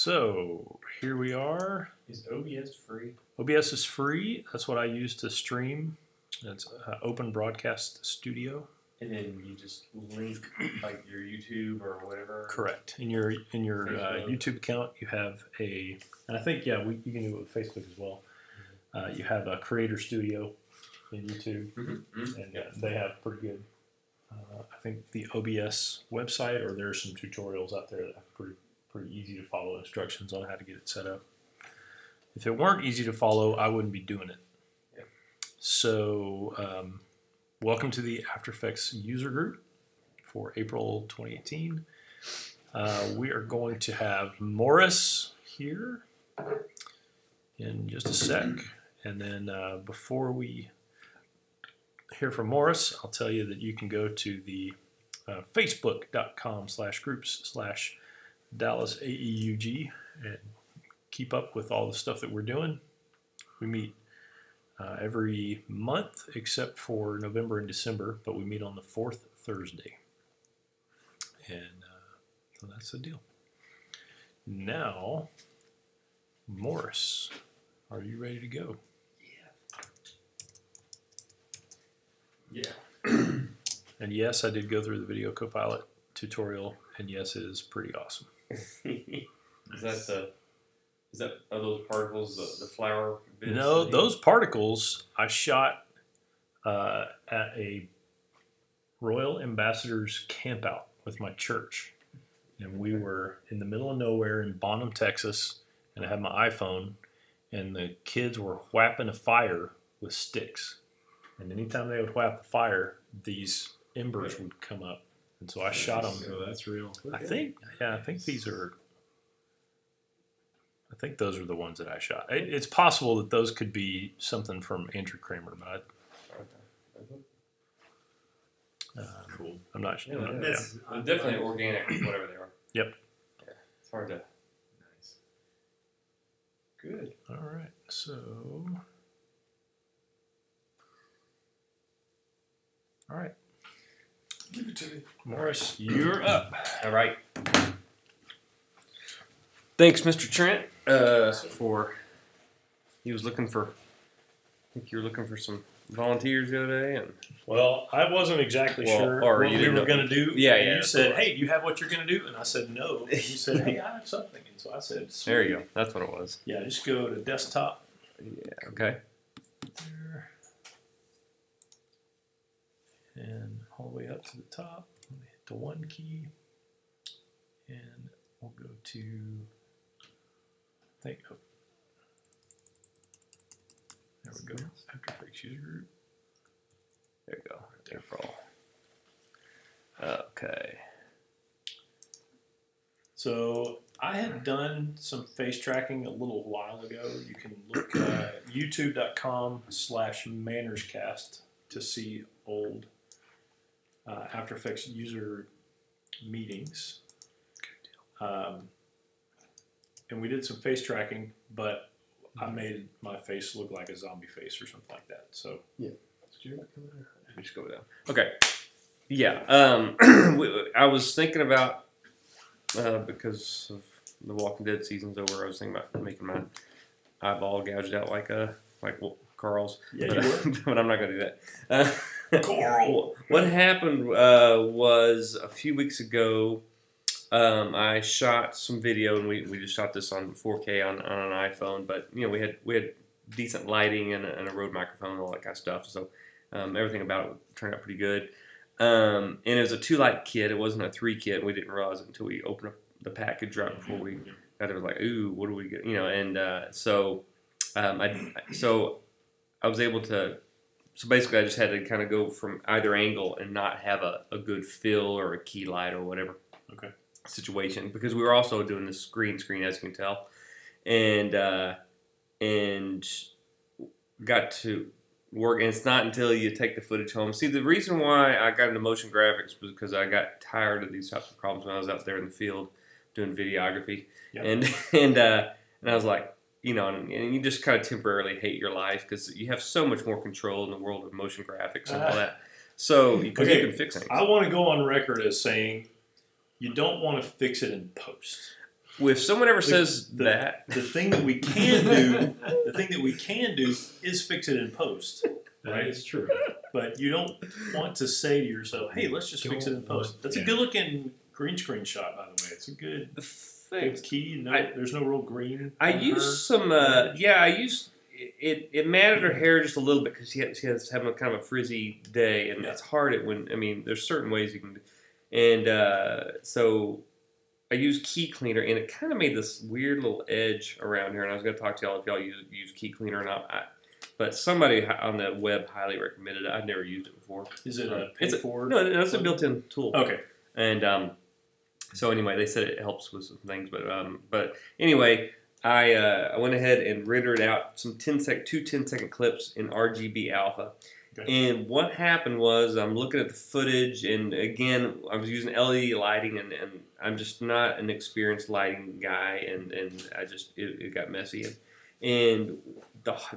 So here we are. Is OBS free? OBS is free. That's what I use to stream. It's Open Broadcast Studio. And then you just link like your YouTube or whatever. Correct. In your Facebook. YouTube account, you have and I think you can do it with Facebook as well. You have a Creator Studio in YouTube, and they have pretty good. I think the OBS website, or there's some tutorials out there that are pretty easy to follow instructions on how to get it set up. If it weren't easy to follow, I wouldn't be doing it. Yeah. So, welcome to the After Effects user group for April 2018. We are going to have Morris here in just a sec. And then before we hear from Morris, I'll tell you that you can go to the facebook.com/groups/DallasAEUG and keep up with all the stuff that we're doing. We meet every month except for November and December, but we meet on the fourth Thursday. And so that's the deal. Now, Morris, are you ready to go? Yeah. And yes, I did go through the Video Copilot tutorial, and yes, it is pretty awesome. Are those particles the flower bits? No, those particles I shot at a Royal Ambassadors campout with my church. And we were in the middle of nowhere in Bonham, Texas, and I had my iPhone, and the kids were whapping a fire with sticks. And anytime they would whap the fire, these embers would come up. And so I shot them. So that's real. I think these are. I think those are the ones that I shot. It's possible that those could be something from Andrew Kramer, but Cool. I'm not sure. Yeah, Yeah. definitely organic, whatever they are. Yep. Yeah, it's hard to. Nice. Good. All right. So. All right. Give it to me. Morris, you're up. All right. Thanks, Mr. Trent, for. He was looking for. I think you were looking for some volunteers the other day, and. Well, I wasn't exactly sure or what you we didn't were know. going to do. Yeah, And yeah, you of said, course. "Hey, do you have what you're going to do?" And I said, "No." And you said, "Hey, I have something." And so I said, There you go. That's what it was. Yeah, just go to desktop. Yeah. Okay. There. And all the way up to the top. I'm gonna hit the 1 key. And we'll go to, there we go. After Effects user group. There you go. April. Okay. So I had done some face tracking a little while ago. You can look at youtube.com/mannerscast to see old After Effects user meetings. And we did some face tracking, but I made my face look like a zombie face or something like that. So Did you not come there? We just go down. Okay. Yeah. I was thinking about because of the Walking Dead season's over. I was thinking about making my eyeball gouged out like Carl's. Yeah, but, you were. but I'm not gonna do that. Carl. What happened was a few weeks ago. I shot some video, and we just shot this on 4K on an iPhone. But we had decent lighting and a Rode microphone and all that kind of stuff. So everything about it turned out pretty good. And it was a 2-light kit. It wasn't a 3 kit. We didn't realize it until we opened up the package right before we got it. It was like, ooh, what do we get? And so I was able to. So basically, I just had to kind of go from either angle and not have a good fill or a key light or whatever. Okay. Situation, because we were also doing this green screen, as you can tell, and got to work. And it's not until you take the footage home. See, the reason why I got into motion graphics was because I got tired of these types of problems when I was out there in the field doing videography. Yep. And I was like, and you just kind of temporarily hate your life because you have so much more control in the world of motion graphics and all that. So because you can fix things. I want to go on record as saying you don't want to fix it in post. if someone ever says the- that, The thing that we can do, is fix it in post. That is true. But you don't want to say to yourself, "Hey, let's just fix it in post." That's a good looking green screen shot, by the way. It's a good key. No, there's no real green. I on used her. some. I used it. It matted her hair just a little bit because she has having a kind of a frizzy day, and it's hard at when. I mean, there's certain ways you can, and so I used key cleaner, and it kind of made this weird little edge around here. And I was going to talk to y'all if y'all use key cleaner or not. But somebody on the web highly recommended it. I've never used it before. Is it a It's pay for? No, it's a built-in tool. Okay. And so anyway, they said it helps with some things, but anyway, I went ahead and rendered out some 2 10-second clips in RGB alpha. Okay. And what happened was I'm looking at the footage, and again, I was using LED lighting, and I'm just not an experienced lighting guy, and I just it got messy, and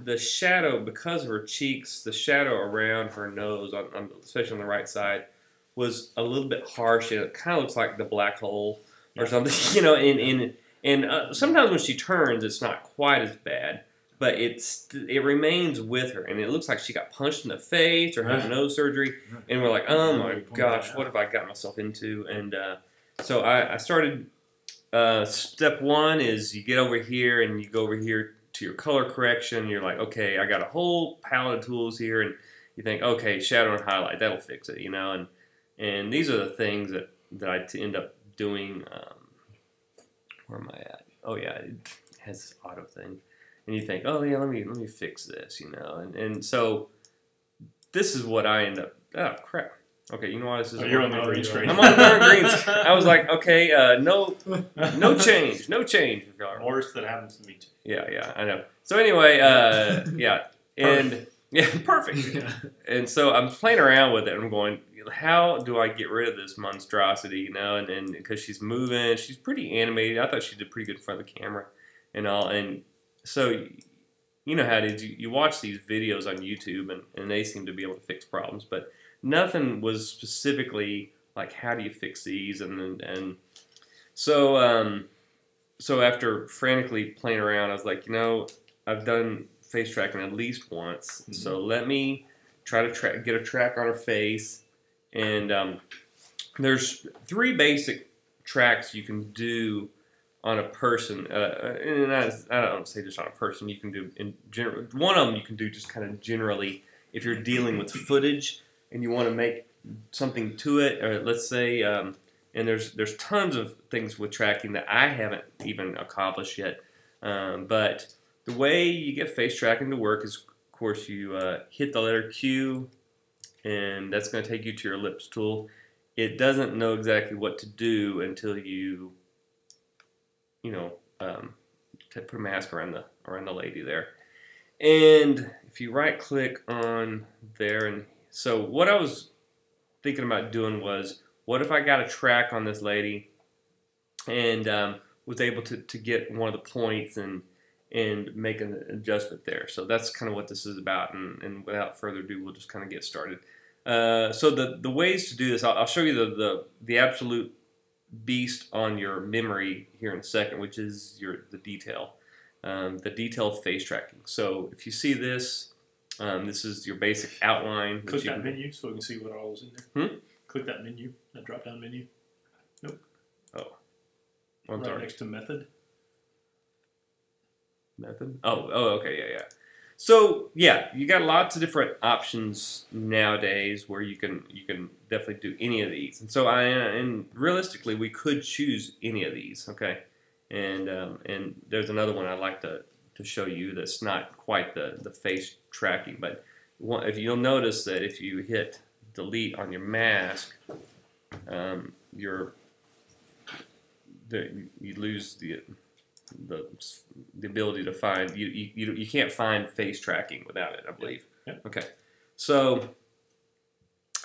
the shadow, because of her cheeks, the shadow around her nose, especially on the right side, was a little bit harsh, and it kind of looks like the black hole or something, you know. And sometimes when she turns, it's not quite as bad, but it remains with her, and it looks like she got punched in the face or had nose surgery, and we're like, oh my gosh, what have I got myself into? And so I started. Step one is you get over here and you go over here to your color correction. You're like, okay, I got a whole palette of tools here, and you think, okay, shadow and highlight, that'll fix it, you know. And these are the things that I end up doing. Where am I at? Oh yeah, it has this auto thing, and you think, oh yeah, let me fix this, you know. And so this is what I end up. Oh crap. Okay, you know what this is? You're on the green screen. I'm on the darn green screen. I was like, okay, no change. Worse than happens to me too. Yeah, I know. So anyway, yeah, and yeah, perfect. And so I'm playing around with it, and I'm going, how do I get rid of this monstrosity, you know? And because she's moving, she's pretty animated. I thought she did pretty good in front of the camera and all. And so you know how it is. You watch these videos on YouTube, and they seem to be able to fix problems, but nothing was specifically like, how do you fix these? And so so after frantically playing around, I was like, you know, I've done face tracking at least once, so let me try to get a track on her face. And there's 3 basic tracks you can do on a person, and I don't say just on a person. You can do in general. One of them you can do just kind of generally if you're dealing with footage and you want to make something to it, or let's say, and there's tons of things with tracking that I haven't even accomplished yet. But the way you get face tracking to work is, of course, you hit the letter Q, and that's going to take you to your ellipse tool. It doesn't know exactly what to do until you know, put a mask around the lady there. And if you right click on there, and so what I was thinking about doing was, what if I got a track on this lady and was able to get one of the points and make an adjustment there. So that's kind of what this is about, and without further ado, we'll just kind of get started. So the ways to do this, I'll show you the absolute beast on your memory here in a second, which is the detail face tracking. So if you see this, this is your basic outline. Click that menu so we can see what all is in there. Click that menu, that drop down menu. Nope. Oh, I'm right sorry. Next to method. Method? Oh, okay, yeah. So yeah, you got lots of different options nowadays where you can definitely do any of these. And so and realistically, we could choose any of these, okay? And there's another one I'd like to show you that's not quite the face tracking, but if you'll notice that if you hit delete on your mask, you lose the ability to find, you can't find face tracking without it, I believe. Yep. Okay, so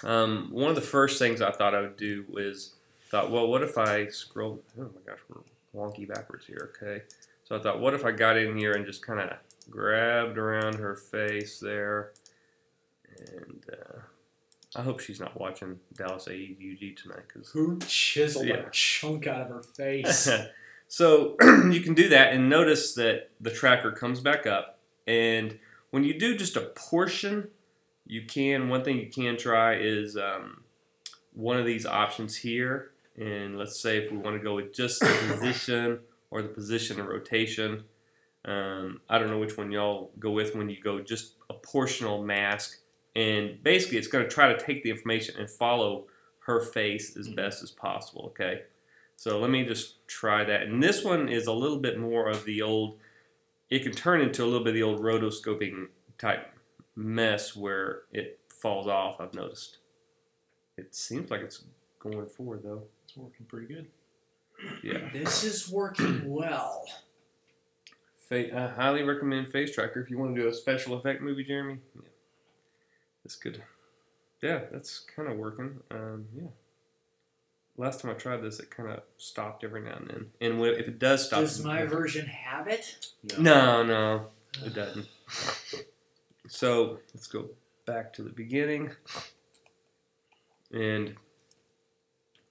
one of the first things I thought I would do was well, what if I scroll? Oh my gosh, we're wonky backwards here. Okay, so I thought, what if I got in here and just kind of grabbed around her face there, and I hope she's not watching Dallas AEUG tonight, because Who chiseled Yeah. a chunk out of her face? So you can do that and notice that the tracker comes back up. And when you do just a portion, one thing you can try is one of these options here. And let's say if we want to go with just the position or the position and rotation. I don't know which one y'all go with when you go just a portional mask. And basically it's going to try to take the information and follow her face as best as possible, okay? So let me just try that. And this one is a little bit more of the old, it can turn into a little bit of the old rotoscoping type mess where it falls off, I've noticed. It seems like it's going forward though. It's working pretty good. Yeah. This is working well. I highly recommend Face Tracker if you want to do a special effect movie, Jeremy. Yeah. That's good. Yeah, that's kind of working. Yeah. Last time I tried this, it kind of stopped every now and then. And if it does stop... Does my version have it? No, it doesn't. So, let's go back to the beginning. And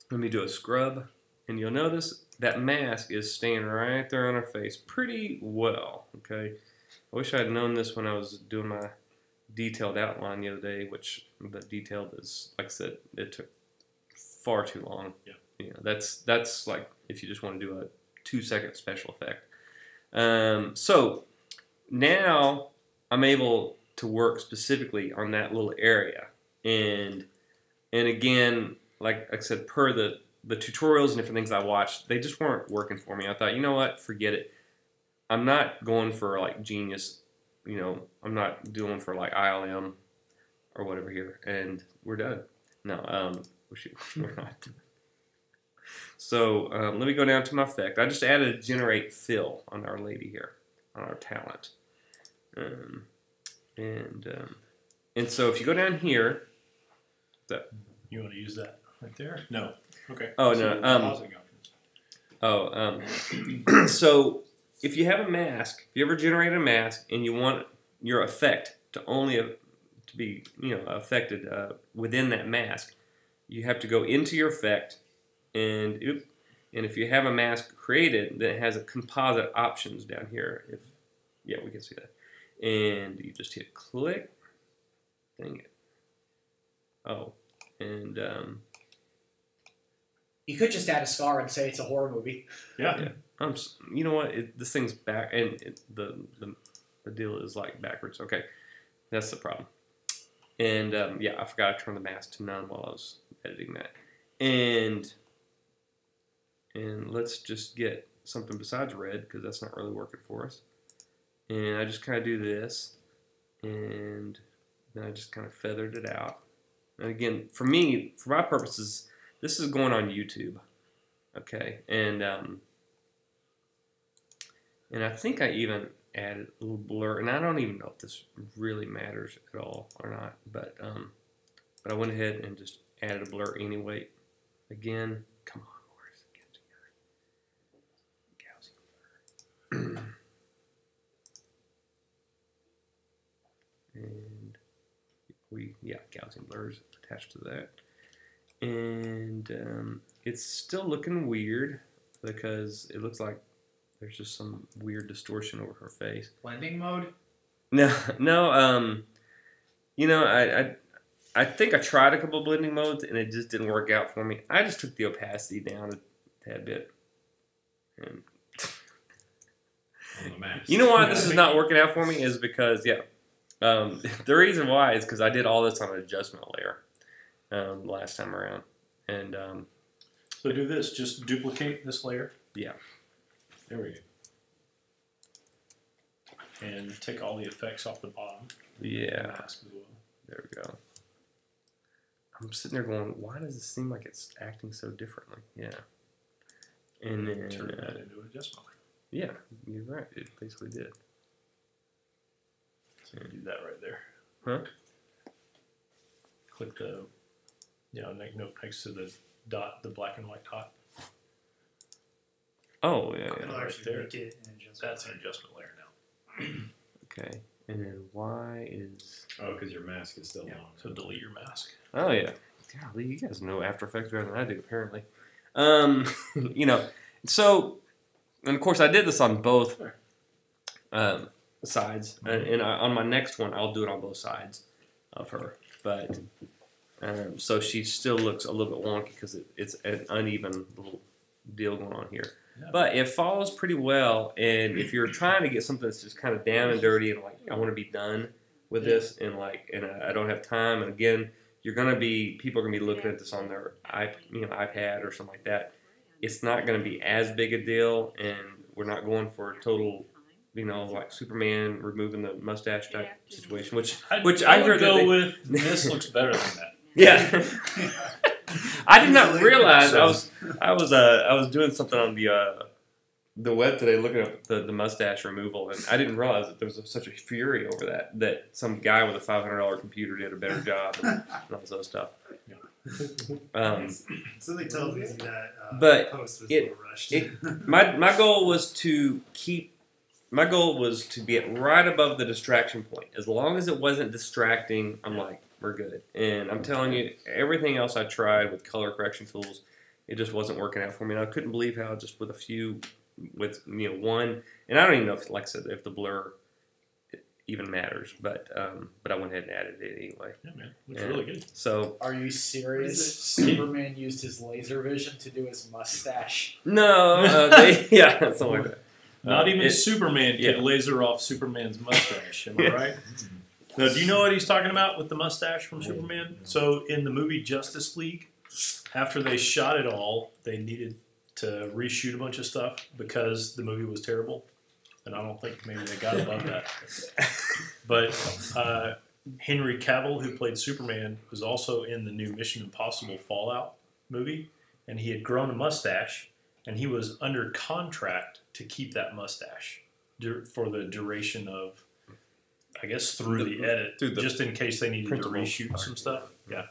let me do a scrub. And you'll notice that mask is staying right there on her face pretty well, okay? I wish I had known this when I was doing my detailed outline the other day, which the detailed is, like I said, it took far too long. Yeah. You know, that's like if you just want to do a 2-second special effect. So now I'm able to work specifically on that little area. And again, like I said, per the tutorials and different things I watched, they just weren't working for me. I thought, you know what, forget it. I'm not going for like genius, you know, I'm not doing for like ILM or whatever here. And we're done. No, we're not. So let me go down to my effect. I just added a generate fill on our lady here, on our talent. And so if you go down here, You want to use that right there? No. Okay. Oh, So no, pausing options. so if you have a mask, if you ever generate a mask and you want your effect to only to be, you know, affected within that mask, you have to go into your effect, and if you have a mask created that has a composite options down here, yeah, we can see that, and you just hit click. Dang it. Oh, and You could just add a scar and say it's a horror movie. Yeah. you know what? This thing's back, and the deal is like backwards. Okay, that's the problem. And yeah, I forgot to turn the mask to none while I was editing that. And let's just get something besides red, because that's not really working for us. And I just kind of do this, and then I just kind of feathered it out. And again, for me, for my purposes, this is going on YouTube. Okay, and I think I even added a little blur, and I don't even know if this really matters at all or not, but I went ahead and just added a blur anyway. Again, come on, where's it? Gaussian blur. And Gaussian blurs attached to that. And it's still looking weird because it looks like there's just some weird distortion over her face. Blending mode? No. You know, I think I tried a couple of blending modes and it just didn't work out for me. I just took the opacity down a tad bit. And you know why this is not working out for me is because, the reason why is because I did all this on an adjustment layer last time around. And So do this. Just duplicate this layer. yeah. There we go. And take all the effects off the bottom. Yeah. Mask as well. There we go. I'm sitting there going, why does it seem like it's acting so differently? Yeah. And then Turn that into an adjustment layer. yeah, you're right. It basically did. So do that right there. Huh? Click the, next to the dot, the black and white dot. Oh, yeah. I'll right actually there. make it an adjustment That's an layer. adjustment layer now. Okay. And then y is... Oh, because your mask is still Yeah. on. So delete your mask. Oh, yeah. Golly, you guys know After Effects better than I do, apparently. So and of course, I did this on both Sure. sides, and on my next one, I'll do it on both sides of her. But so she still looks a little bit wonky because it's an uneven little deal going on here. Yeah. But it follows pretty well, and if you're trying to get something that's just kind of down and dirty and like I want to be done with this and I don't have time, and again, people are gonna be looking at this on their iPad or something like that. It's not gonna be as big a deal, and we're not going for a total, like Superman removing the mustache type situation, which I would heard that go with this looks better than that. yeah. I did not realize I was doing something on the web today looking up the mustache removal, and I didn't realize that there was such a fury over that some guy with a $500 computer did a better job and all this other stuff. Somebody told me that but post was it- a little rushed. My goal was to be at right above the distraction point. As long as it wasn't distracting, I'm like, we're good. And I'm telling you, everything else I tried with color correction tools, it just wasn't working out for me. And I couldn't believe how just with one, and I don't even know if, like I said, if the blur even matters, but I went ahead and added it anyway. Yeah, man, it's really good. So Are you serious? Superman used his laser vision to do his mustache. no, something like that. Not even it- Superman yeah. could laser off Superman's mustache. Am I right? Now, do you know what he's talking about with the mustache from Superman? So in the movie Justice League, after they shot it all, they needed to reshoot a bunch of stuff because the movie was terrible. And I don't think maybe they got above that. But Henry Cavill, who played Superman, was also in the new Mission Impossible Fallout movie. And he had grown a mustache, and he was under contract to keep that mustache for the duration of, I guess, through the edit, just in case they needed to reshoot some stuff. Yeah.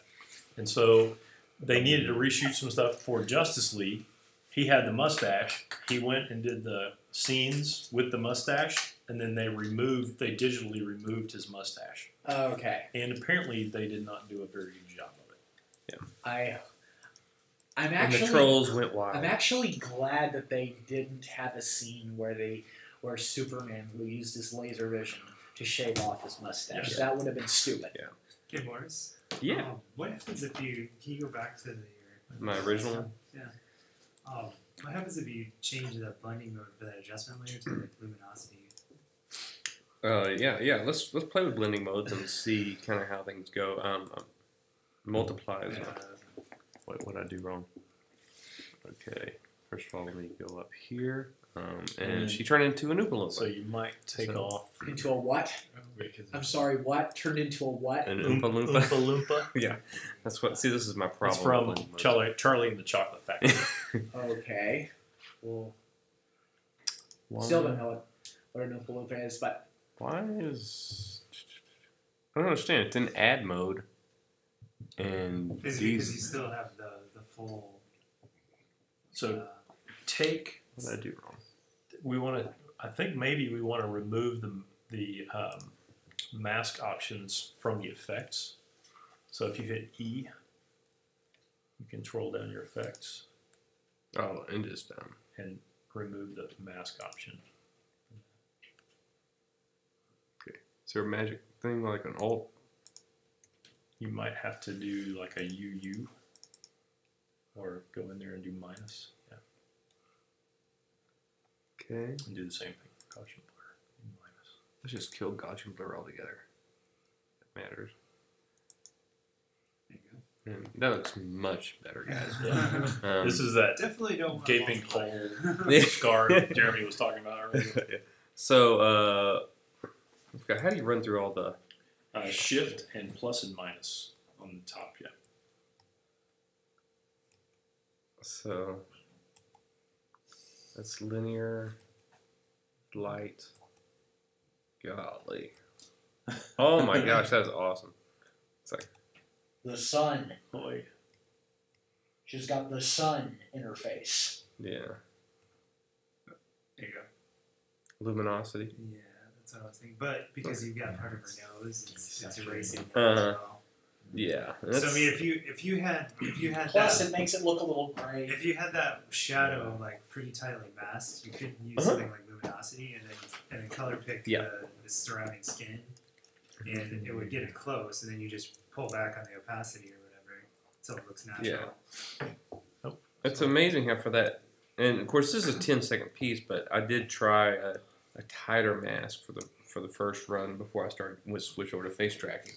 And so they needed to reshoot some stuff for Justice League. He had the mustache. He went and did the scenes with the mustache, and then they digitally removed his mustache. Okay. And apparently they did not do a very good job of it. I'm And the actually trolls went wild. I'm actually glad that they didn't have a scene where Superman used his laser vision to shave off his mustache. Yes. That would have been stupid. Hey, Morris. Yeah. What happens if can you go back to My original one? Yeah. What happens if you change the blending mode for that adjustment layer to like luminosity? Yeah. Let's play with blending modes and see kind of how things go. Multiply is what I do wrong. Okay, first of all, let me go up here, and she turned into an Oompa Loompa. So you might take off Into a what? I'm sorry, what? Turned into a what? An Oompa Loompa. Oompa Loompa. Yeah, that's what. See, this is my problem. It's from with blending modes. Charlie and the Chocolate Factory. Okay. Well, Why- still don't know what an Oompa Loompa is, but Why is I don't understand? It's in add mode, and Is it because you still have the full? So take. What did I do wrong? We want to. I think maybe we want to remove the mask options from the effects. So if you hit E, you can scroll down your effects Oh, and just and remove the mask option. Is there a magic thing like an alt? You might have to do like a UU, or go in there and do minus. Yeah, Okay, and do the same thing for Gaussian blur. Minus. let's just kill Gaussian blur altogether. That matters. There you And that looks much better, guys. go. This is that Definitely don't want gaping multiply. hole scar that Jeremy was talking about earlier. So, I forgot, how do you run through all the? Shift and plus and minus on the top. Yeah. So that's linear, light. Golly. Oh my gosh, that's awesome. It's like, the sun. Boy. She's got the sun interface. yeah, There you go. luminosity. Yeah, that's what I was thinking. But because you've got part of her nose, it's erasing. Uh-huh. Yeah. So I mean, if you had Plus, that, it makes it look a little gray. if you had that shadow like pretty tightly masked, you could use Uh-huh. something like luminosity and then color pick Yeah. the surrounding skin, and it would get it close, and then you just pull back on the opacity or whatever, so it looks natural. It's amazing how for that, and of course this is a 10-second piece, but I did try a tighter mask for the first run before I started switch over to face tracking,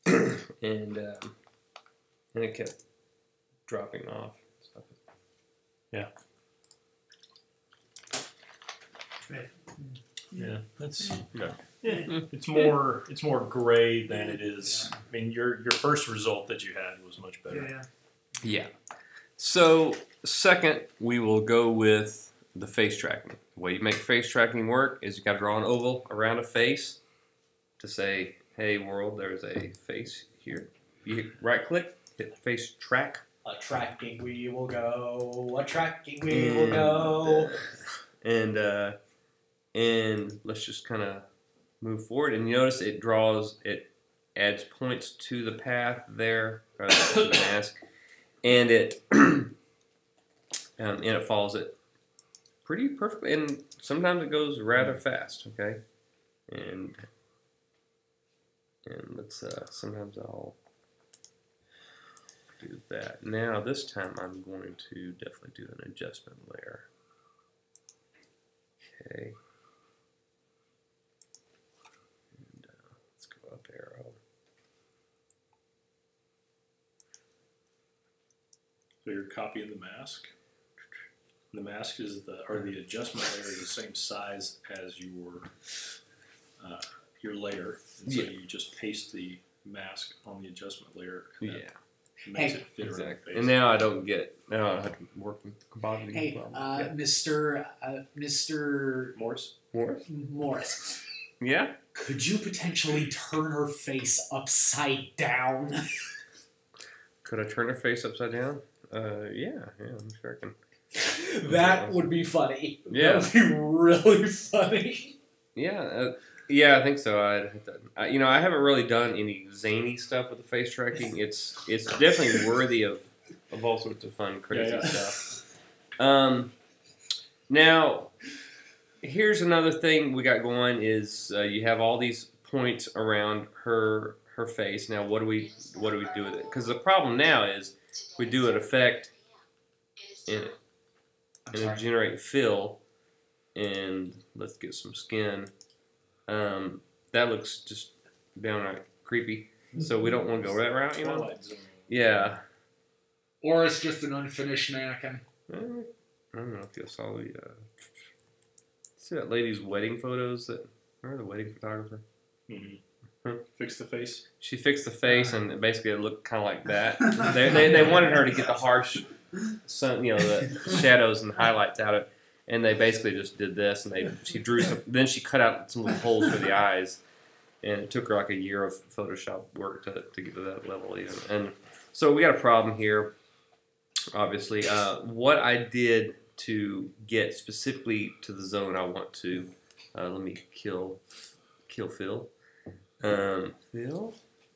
and it kept dropping off. Yeah, that's Yeah. it's more gray than it is. I mean, your first result that you had was much better. Yeah. Yeah. So second, we will go with the face tracking. The way you make face tracking work is you got to draw an oval around a face to say, "Hey world, there's a face here." You hit right click, hit face track. A tracking wheel will go. A tracking wheel will go. And let's just kind of move forward. And you notice it adds points to the path there, or the mask, and it follows it pretty perfectly. And sometimes it goes rather fast. Okay, and let's sometimes I'll do that. Now this time I'm going to definitely do an adjustment layer. Okay. And, let's go up arrow. So you're copying the mask. The mask is the adjustment layer is the same size as your layer, and so Yeah. you just paste the mask on the adjustment layer. And that Yeah, makes Hey. it fit around the exactly. face. And now I don't have to work with compositing. Hey, problem. Mr. Morris. More? Morris, Yeah. could you potentially turn her face upside down? Could I turn her face upside down? Yeah, I'm sure I can. That would be funny. Yeah. That would be really funny. Yeah, yeah, I think so. I haven't really done any zany stuff with the face tracking. It's definitely worthy of all sorts of fun, crazy Yeah. stuff. Now, here's another thing we got going is you have all these points around her face. Now, what do we do with it? Because the problem now is we do an effect and it generate fill, and let's get some skin. That looks just downright creepy. So we don't want to go that route, you know? Twilight Zone. Yeah. Or it's just an unfinished mannequin. I don't know if you saw the see that lady's wedding photos. Remember the wedding photographer? Mm-hmm. Fix the face. She fixed the face, and basically it looked kind of like that. They wanted her to get the harsh sun, the shadows and highlights out of it, and they basically just did this. And she drew some. Then she cut out some little holes for the eyes, and it took her like a year of Photoshop work to get to that level even. And so we got a problem here. Obviously, what I did to get specifically to the zone I want to, let me kill Phil. Phil?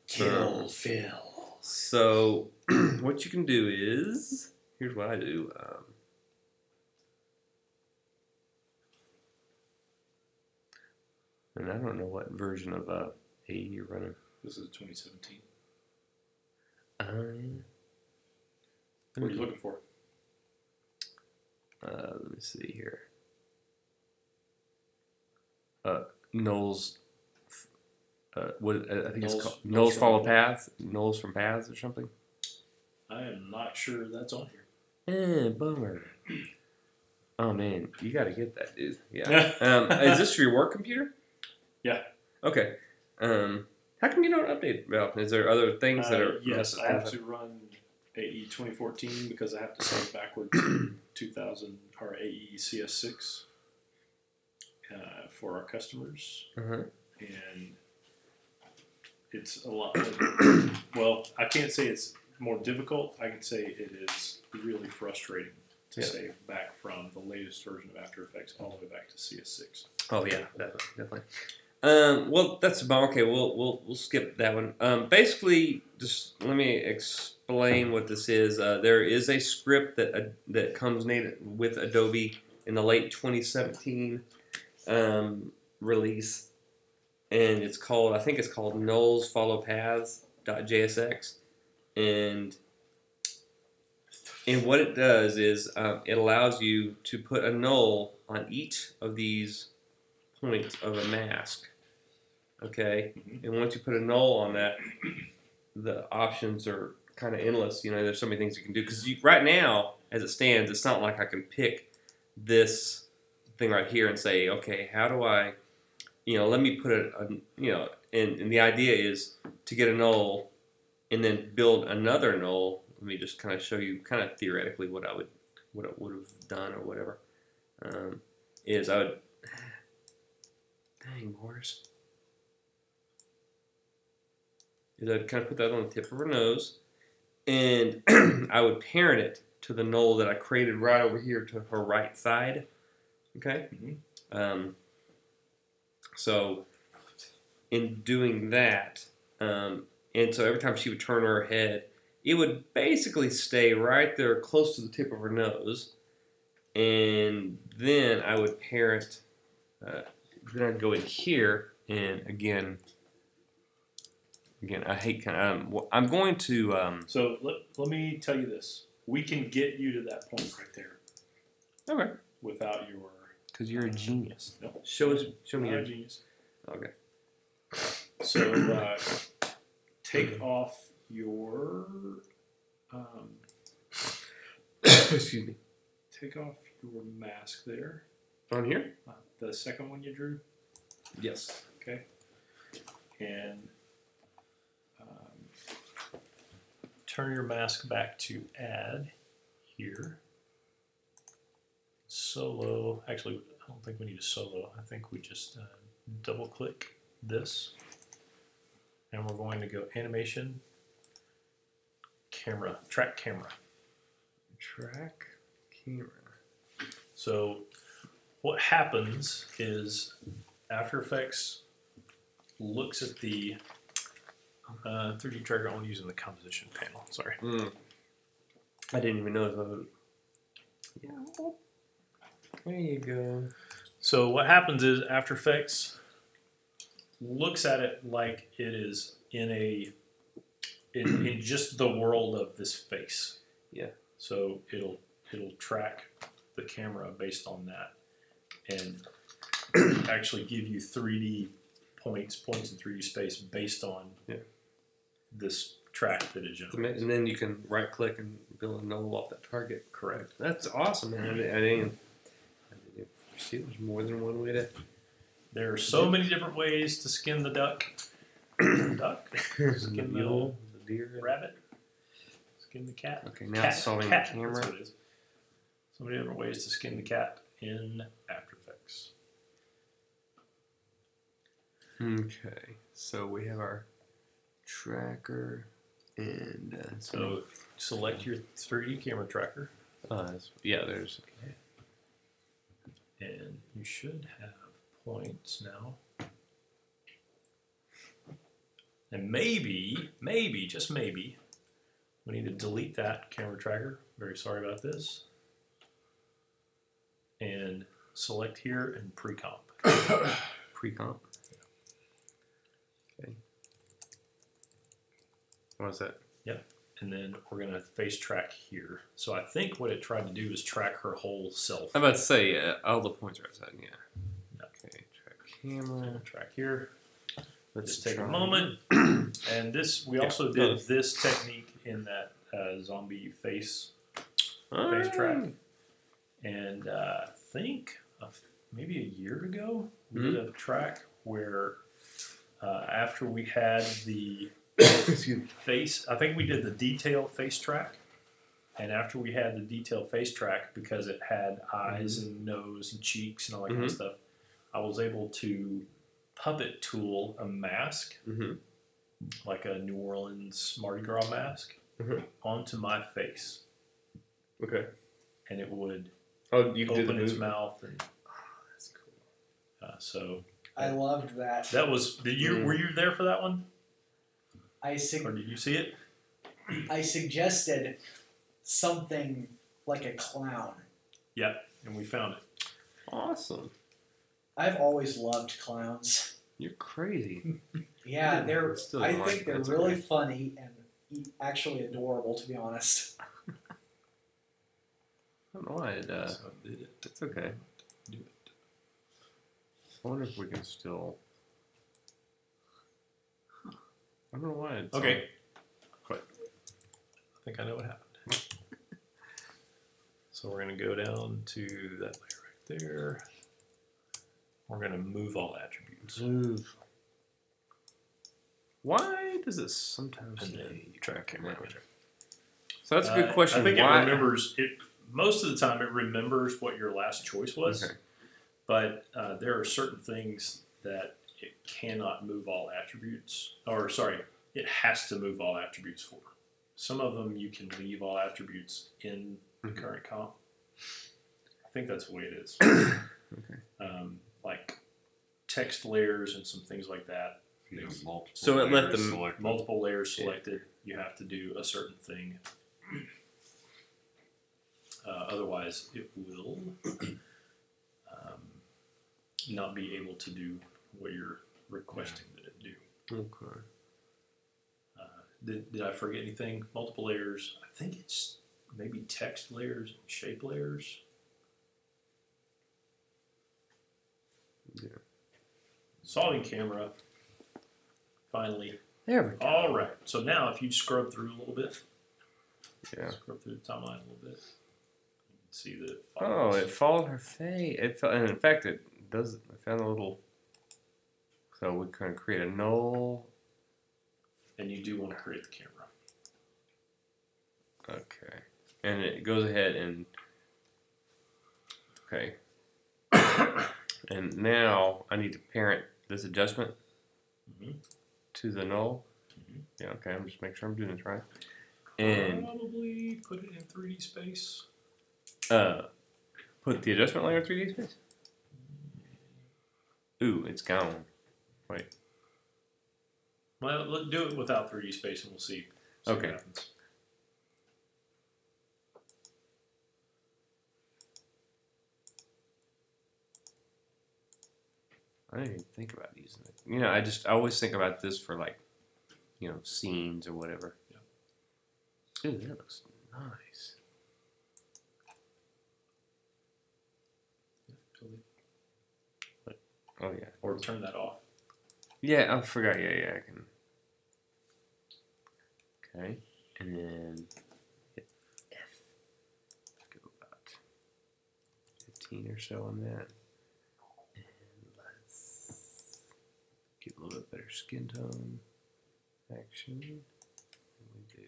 Kill Phil. So, what you can do is, here's what I do. And I don't know what version of AE you're running. This is 2017. What What are you looking for? Let me see here. Knowles. What I think it's called Knowles Follow Paths. Knowles from Paths or something. I am not sure that's on here. Bummer. Oh man, you got to get that, dude. Yeah. Is this for your work computer? Yeah. Okay. How come you don't update it, Val? Is there other things that are? Yes, I have to run AE 2014 because I have to save backward to 2000 or AE CS6 for our customers, Uh-huh. and it's a lot. Well, I can't say it's more difficult. I can say it is really frustrating to Yeah. save back from the latest version of After Effects all the way back to CS6. Oh yeah, definitely. Well, that's about okay. We'll skip that one. Basically, just let me explain what this is. There is a script that comes native with Adobe in the late 2017 release, and it's called, I think it's called Nulls Follow Paths.jsx, and what it does is it allows you to put a null on each of these points of a mask. Okay, and once you put a null on that, the options are kind of endless. You know, there's so many things you can do because right now, as it stands, it's not like I can pick this thing right here and say, okay, how do I, let me put and the idea is to get a null and then build another null. Let me just kind of show you kind of theoretically what I would have done or whatever. Is I would, dang, Morris. Is I'd kind of put that on the tip of her nose, and I would parent it to the null that I created right over here to her right side. Okay? So, in doing that, and so every time she would turn her head, it would basically stay right there close to the tip of her nose, and then I would parent, then I'd go in here, and again, I hate kind of. I'm going to. So let me tell you this: we can get you to that point right there. Okay. Without your. Because you're a genius. No. Show me your genius. Okay. So take off your. Excuse me. Take off your mask there. On here? The second one you drew. Yes. Okay. And. Turn your mask back to add here. Solo. Actually, I don't think we need a solo. I think we just double click this. And we're going to go animation, camera, track camera. Track camera. So what happens is After Effects looks at the 3D tracker. I'm using the composition panel. Sorry. I didn't even know. Yeah. There you go. So what happens is After Effects looks at it like it is in just the world of this face. Yeah. So it'll track the camera based on that, and actually give you 3D points in 3D space based on this track that it generates. And then you can right click and build a null off that target. Correct. That's awesome, man. I didn't see there's more than one way to. There are so many different ways to skin the duck. Skin the mule, the deer, rabbit. Skin the cat. Okay, now it's solving the camera. That's what it is. So many different ways to skin the cat in After Effects. Okay, so we have our tracker, and so select your 3D camera tracker. There's. Okay. And you should have points now. And maybe, just maybe, we need to delete that camera tracker. Very sorry about this. And select here and pre-comp. Pre-comp? Okay. What is that? Yep. And then we're going to face track here. So I think what it tried to do is track her whole self. I'm about to say, all the points are outside, yeah. Yep. Okay, track camera. Track here. Let's just take a moment. And this, we also did this technique in that zombie face track. And I think maybe a year ago, we did a track where after we had the face, I think we did the detail face track. And after we had the detail face track, because it had eyes and nose and cheeks and all that kind of stuff, I was able to puppet tool a mask, like a New Orleans Mardi Gras mask, onto my face. Okay. And it would you open its mouth. And, that's cool. So I loved that. That was. Were you there for that one, I or did you see it? I suggested something like a clown. Yeah, and we found it. Awesome. I've always loved clowns. You're crazy. Yeah, they're. Still I don't like think they're that's really okay. funny and actually adorable, to be honest. I don't know why it. So I did it. It's okay. Do it. I wonder if we can still. I don't know why it's. Okay. Quick. I think I know what happened. So we're going to go down to that layer right there. We're going to move all attributes. Move. Why does it sometimes And say then you track camera. So that's a good question. I think Why? it remembers it. Most of the time, it remembers what your last choice was. Okay. But there are certain things that it cannot move all attributes. Or sorry, it has to move all attributes for. Some of them you can leave all attributes in the Mhm. current comp. I think that's the way it is. Okay. Like text layers and some things like that. You know, multiple So it let layers them- selected. Multiple layers selected. You have to do a certain thing. Otherwise, it will not be able to do what you're requesting that it do. Okay. Did I forget anything? Multiple layers. I think it's maybe text layers and shape layers. Yeah. Solving camera. Finally. There we go. All right. So now, if you scrub through a little bit, Yeah. scrub through the timeline a little bit, you can see that it Oh, follows. it followed her face. And in fact, it does. I found a little. So we can create a null. And you do want to create the camera. Okay. And it goes ahead and. Okay. And now I need to parent this adjustment Mhm. to the null. Mhm. Yeah. Okay. I'm just making sure I'm doing this right. And Probably put it in 3D space. put the adjustment layer in 3D space. Ooh, it's gone. Wait. Well, let's do it without 3D space, and we'll see. Okay. What happens. I didn't even think about using it. You know, I always think about this for like, you know, scenes or whatever. Yeah. Ooh, that looks nice. Oh yeah. Or turn that off. Yeah, I forgot. Yeah, I can. Okay, and then hit F. Go about 15 or so on that, and let's get a little bit better skin tone. Action. And we do.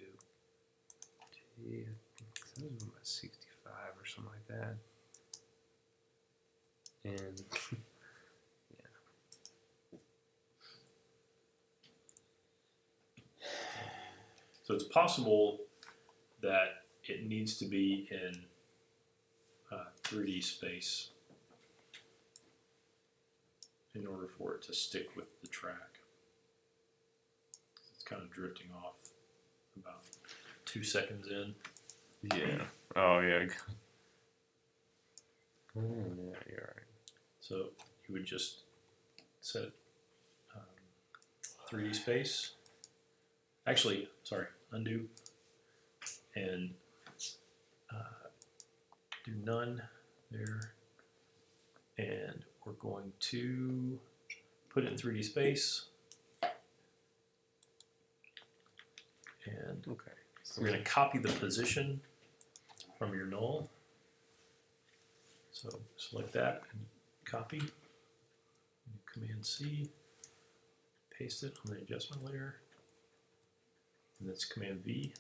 T. I think that was about 65 or something like that. And So it's possible that it needs to be in 3D space in order for it to stick with the track. It's kind of drifting off about 2 seconds in. yeah. Oh yeah. Oh yeah, you're right. So you would just set 3D space. Actually, sorry, undo and do none there. And we're going to put it in 3D space. And Okay. So we're going to copy the position from your null. So select that and copy. Command C. Paste it on the adjustment layer. And that's Command V.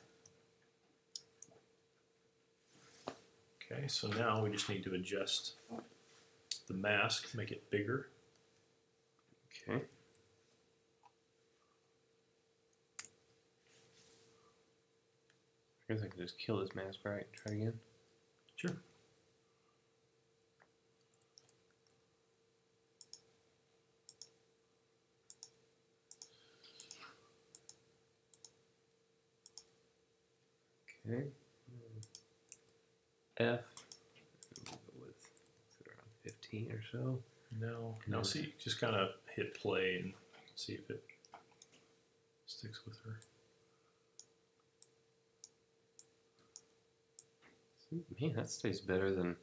Okay, so now we just need to adjust the mask, make it bigger. Okay. I guess I could just kill this mask, right? Try again. Sure. Okay. F. We'll go with around 15 or so. No. See, just kind of hit play and see if it sticks with her. Man, that stays better than.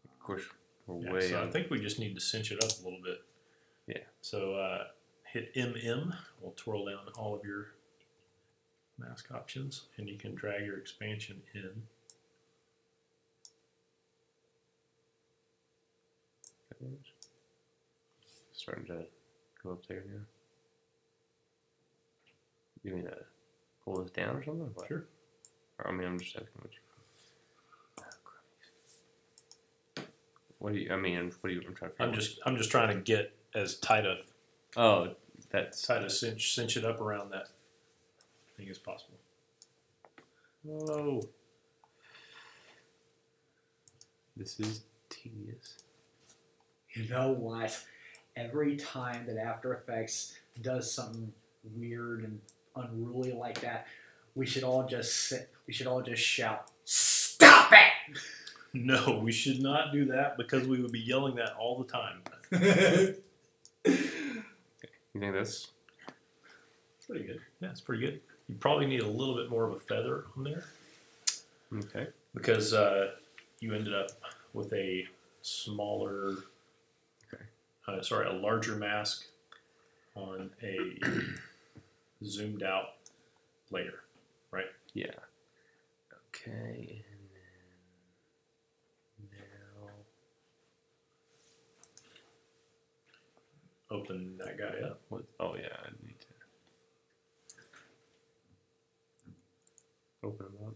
Of course, we're way. So I think we just need to cinch it up a little bit. Yeah. So hit MM. We'll twirl down all of your mask options, and you can drag your expansion in. Starting to go up there now. You mean to pull this down or something? What? Sure. Or, I mean, I'm just asking what you. What do you? I mean, what do you? I'm trying to. I'm just trying to get as tight a Oh, that's cinch it up around that thing as possible. Oh, this is tedious. You know what? Every time that After Effects does something weird and unruly like that, we should all just shout, "Stop it!" No, we should not do that because we would be yelling that all the time. You think that's Pretty good. Yeah, it's pretty good. You probably need a little bit more of a feather on there okay? because you ended up with a smaller, a larger mask on a zoomed out layer, right? Yeah. Okay, and then now. Open that guy up. What? Oh yeah, I need to open them up.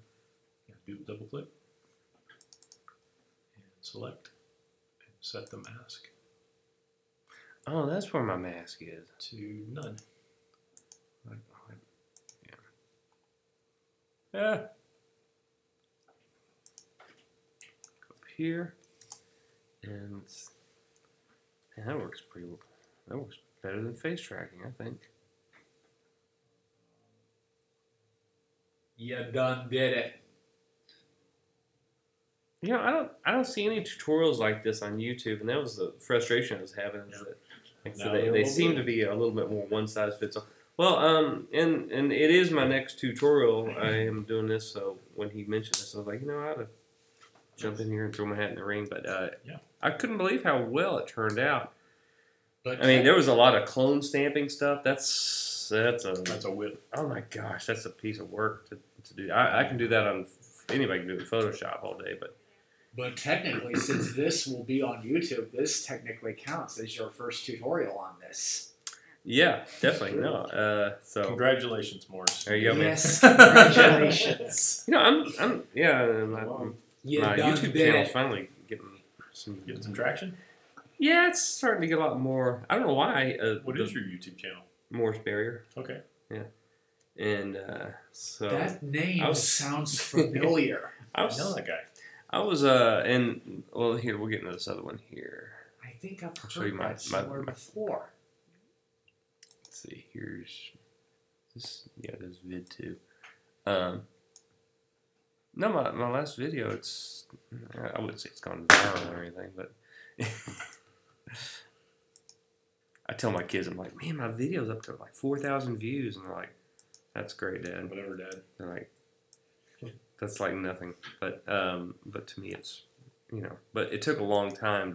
Yeah, do double click and select and set the mask Oh, that's where my mask is. to none. Yeah. Go up here, and that works pretty well. That works better than face tracking, I think. You done did it. You know, I don't see any tutorials like this on YouTube, and that was the frustration I was having. Is that, like, so Now they they're all seem good. to be a little bit more one size fits all. Well, and it is my next tutorial. I am doing this, so when he mentioned this, I was like, you know, I ought to jump in here and throw my hat in the ring. But Yeah. I couldn't believe how well it turned out. But I mean, there was a lot of clone stamping stuff. That's a That's a whip. oh my gosh, that's a piece of work to do. I can do that on anybody can do it in Photoshop all day, But technically, since this will be on YouTube, this technically counts as your first tutorial on this. yeah, definitely no. So Congratulations, Morris. there you go, Yes, congratulations. man. You know, I'm yeah. You My done YouTube did channel's it. finally getting some traction? Yeah, it's starting to get a lot more. I don't know why. What is your YouTube channel? Morse Barrier? Okay. And so That name I was- sounds familiar. I I was know that guy. I was and well here we'll get into this other one here. I think I've I'll show you heard my- that somewhere my- before. Let's see, here's this. Yeah, there's vid too. No, my last video, it's I wouldn't say it's gone viral or anything, but I tell my kids, I'm like, man, my video's up to like 4,000 views, and they're like, that's great, Dad. Whatever, Dad. They're like, that's like nothing, but to me, it's but it took a long time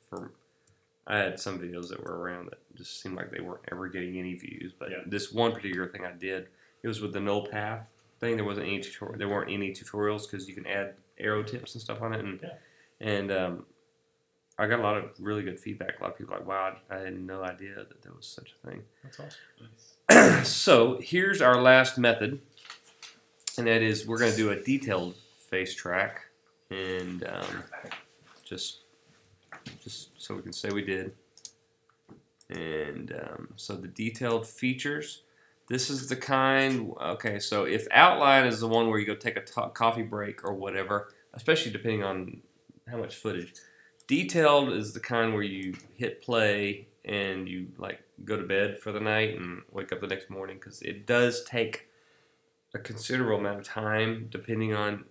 for. I had some videos that were around that just seemed like they weren't ever getting any views. But Yeah. this one particular thing I did, it was with the null path thing. There wasn't any there weren't any tutorials because you can add arrow tips and stuff on it, and I got a lot of really good feedback. A lot of people were like, wow, I had no idea that there was such a thing. That's awesome. So here's our last method, and that is we're going to do a detailed face track, and just so we can say we did. And so the detailed features, this is the kind, okay, so if outline is the one where you go take a coffee break or whatever, especially depending on how much footage, Detailed is the kind where you hit play and you like go to bed for the night and wake up the next morning, because it does take a considerable amount of time depending on.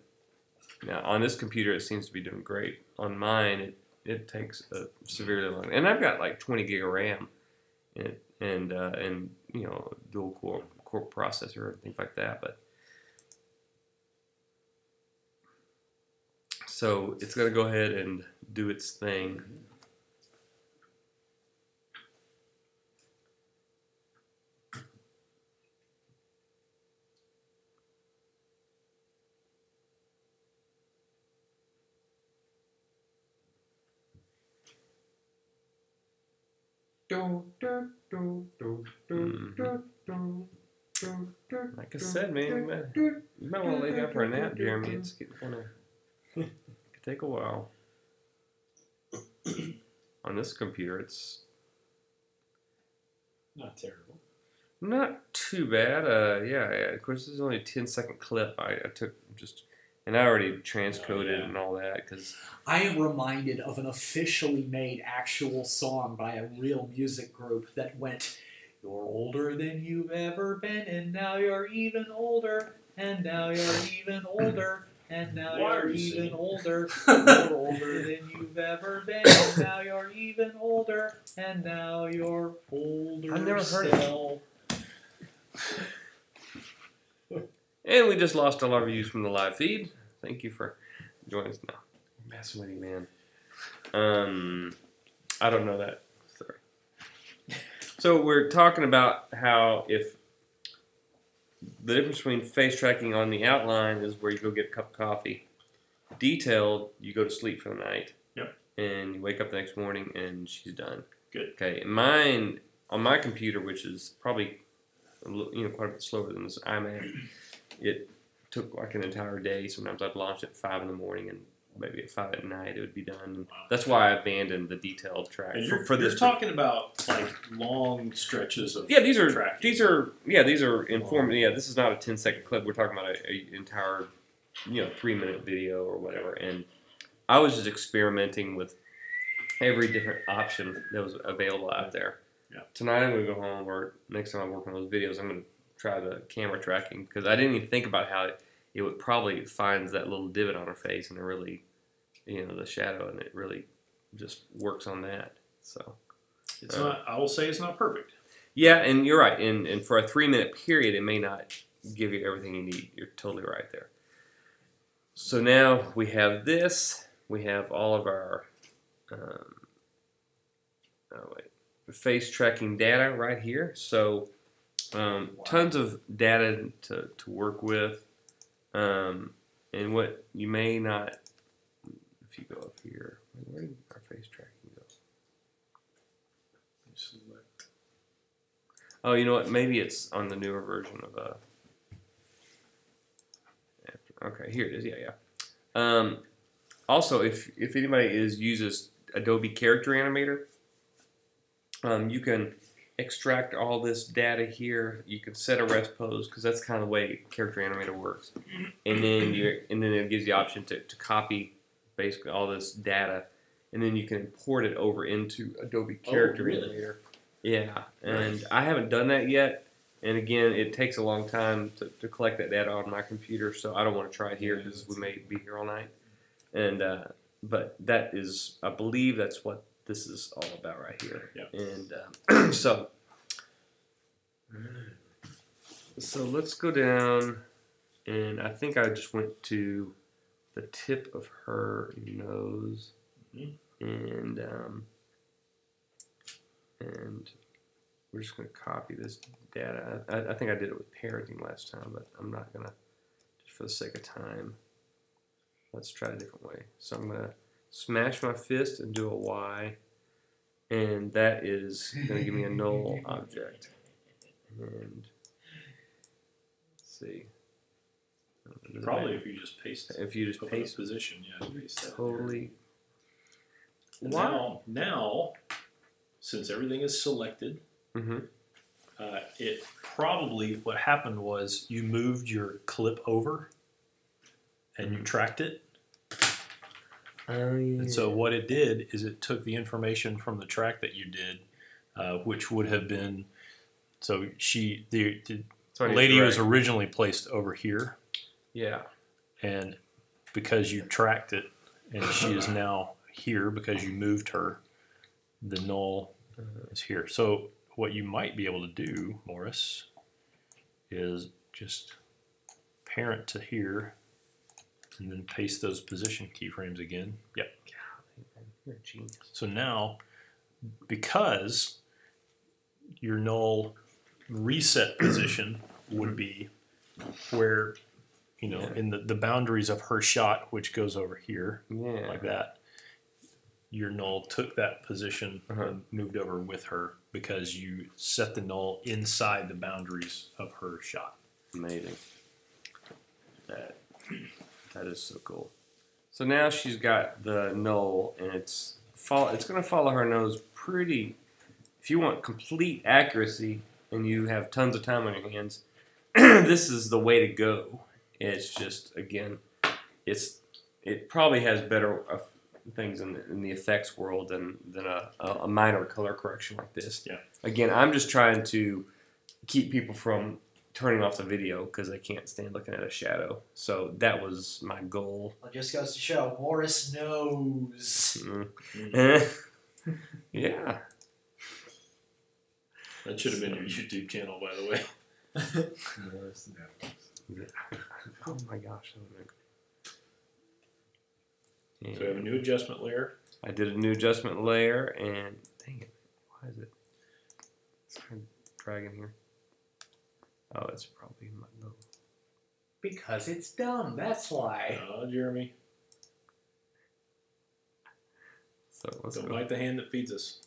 Now on this computer it seems to be doing great. On mine it takes a severely long, and I've got like 20 gig of RAM in it, and you know, dual core processor and things like that, but. So it's going to go ahead and do its thing. Like I said, man, you might want to lay down for a nap, Jeremy. It's getting kind of... It could take a while. On this computer, it's Not terrible. not too bad. Yeah. Of course, this is only a 10-second clip. I took just, and I already transcoded it and all that because I am reminded of an officially made actual song by a real music group that went, "You're older than you've ever been, and now you're even older, and now you're even older, and now Why you're are you even singing? older. You're older than you've ever been, and now you're even older, and now you're older." I've never heard still. And we just lost all our views from the live feed. Thank you for joining us now. Fascinating, man. I don't know that. Sorry. So we're talking about how if the difference between face tracking on the outline is where you go get a cup of coffee. Detailed, you go to sleep for the night. Yep. And you wake up the next morning and she's done. Good. Okay. Mine, on my computer, which is probably quite a bit slower than this iMac, it took like an entire day. Sometimes I'd launch at 5 in the morning and maybe at 5 at night it would be done. And that's why I abandoned the detailed track And for this. You're talking about like long stretches of These are tracking. informative. Yeah, this is not a 10-second clip. We're talking about a entire 3-minute video or whatever. And I was just experimenting with every different option that was available out there. Yeah. Tonight I'm going to go home, or next time I work on those videos, I'm going to try the camera tracking, because I didn't even think about how it would probably find that little divot on her face and it really, the shadow, and it really just works on that. So It's not. I will say it's not perfect. yeah, and you're right. And for a 3-minute period, it may not give you everything you need. You're totally right there. So now we have this. We have all of our face tracking data right here. So tons of data to work with. And what you may not, if you go up here, where did our face tracking go? Select. Oh, you know what? Maybe it's on the newer version of okay, here it is. Yeah. Also, if anybody uses Adobe Character Animator, you can extract all this data here. You can set a rest pose, because that's kind of the way Character Animator works. And then it gives you the option to copy basically all this data, and then you can import it over into Adobe Character Animator. Yeah, and I haven't done that yet. And again, it takes a long time to collect that data on my computer, so I don't want to try it here because we may be here all night. And but that is, I believe that's what this is all about right here. Yeah. And so let's go down, and I think I just went to the tip of her nose, and we're just going to copy this data. I think I did it with parenting last time, but I'm not going to, just for the sake of time. Let's try it a different way. So I'm going to smash my fist and do a Y, and that is going to give me a null object. And let's see. Probably if you just paste. If you just put it in paste position, yeah, paste that. totally. Now, since everything is selected, Mm-hmm. it probably, what happened was you moved your clip over and you tracked it. Oh yeah. And so what it did is it took the information from the track that you did, which would have been, so the lady was originally placed over here, Yeah. and because you tracked it, and she is now here because you moved her, the null is here. So what you might be able to do, Morris, is just parent to here, and then paste those position keyframes again. Yep. You're a genius. So now, because your null reset position would be where, in the boundaries of her shot, which goes over here, Yeah. like that, your null took that position Uh-huh. and moved over with her because you set the null inside the boundaries of her shot. Amazing. That is so cool. So now she's got the null, and it's going to follow her nose pretty. If you want complete accuracy and you have tons of time on your hands, this is the way to go. It's just, again, it probably has better things in the effects world than a minor color correction like this. Yeah. Again, I'm just trying to keep people from turning off the video because they can't stand looking at a shadow. So that was my goal. It just goes to show Morris knows. Yeah. That should have been your YouTube channel, by the way. Oh my gosh. So we have a new adjustment layer. I did a new adjustment layer, and dang it, why is it? It's kind of dragging here. Oh, it's probably my little. Because it's dumb, that's why. Oh, Jeremy. So let's Don't go. bite the hand that feeds us.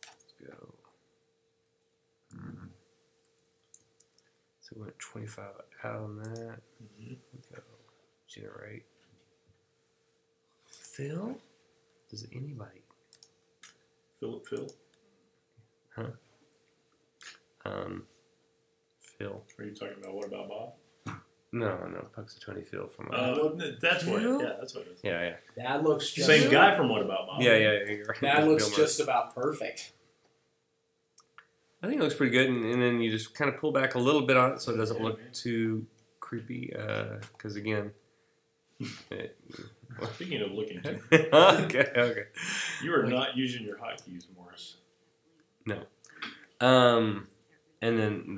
Let's go. So we went 25 out on that. Mm-hmm. Go generate. Phil? Does anybody? Philip, Phil. Phil. Are you talking about What About Bob? No, Puxatony Phil from. That's what. Phil? Yeah, that's what it is. Yeah. That looks just Same guy from What About Bob. Yeah. You're right. That looks Bill Murray. just about perfect. I think it looks pretty good, and then you just kind of pull back a little bit on it so it doesn't look too creepy. Because again, Speaking of looking too, okay. you are not using your hotkeys, Morris. And then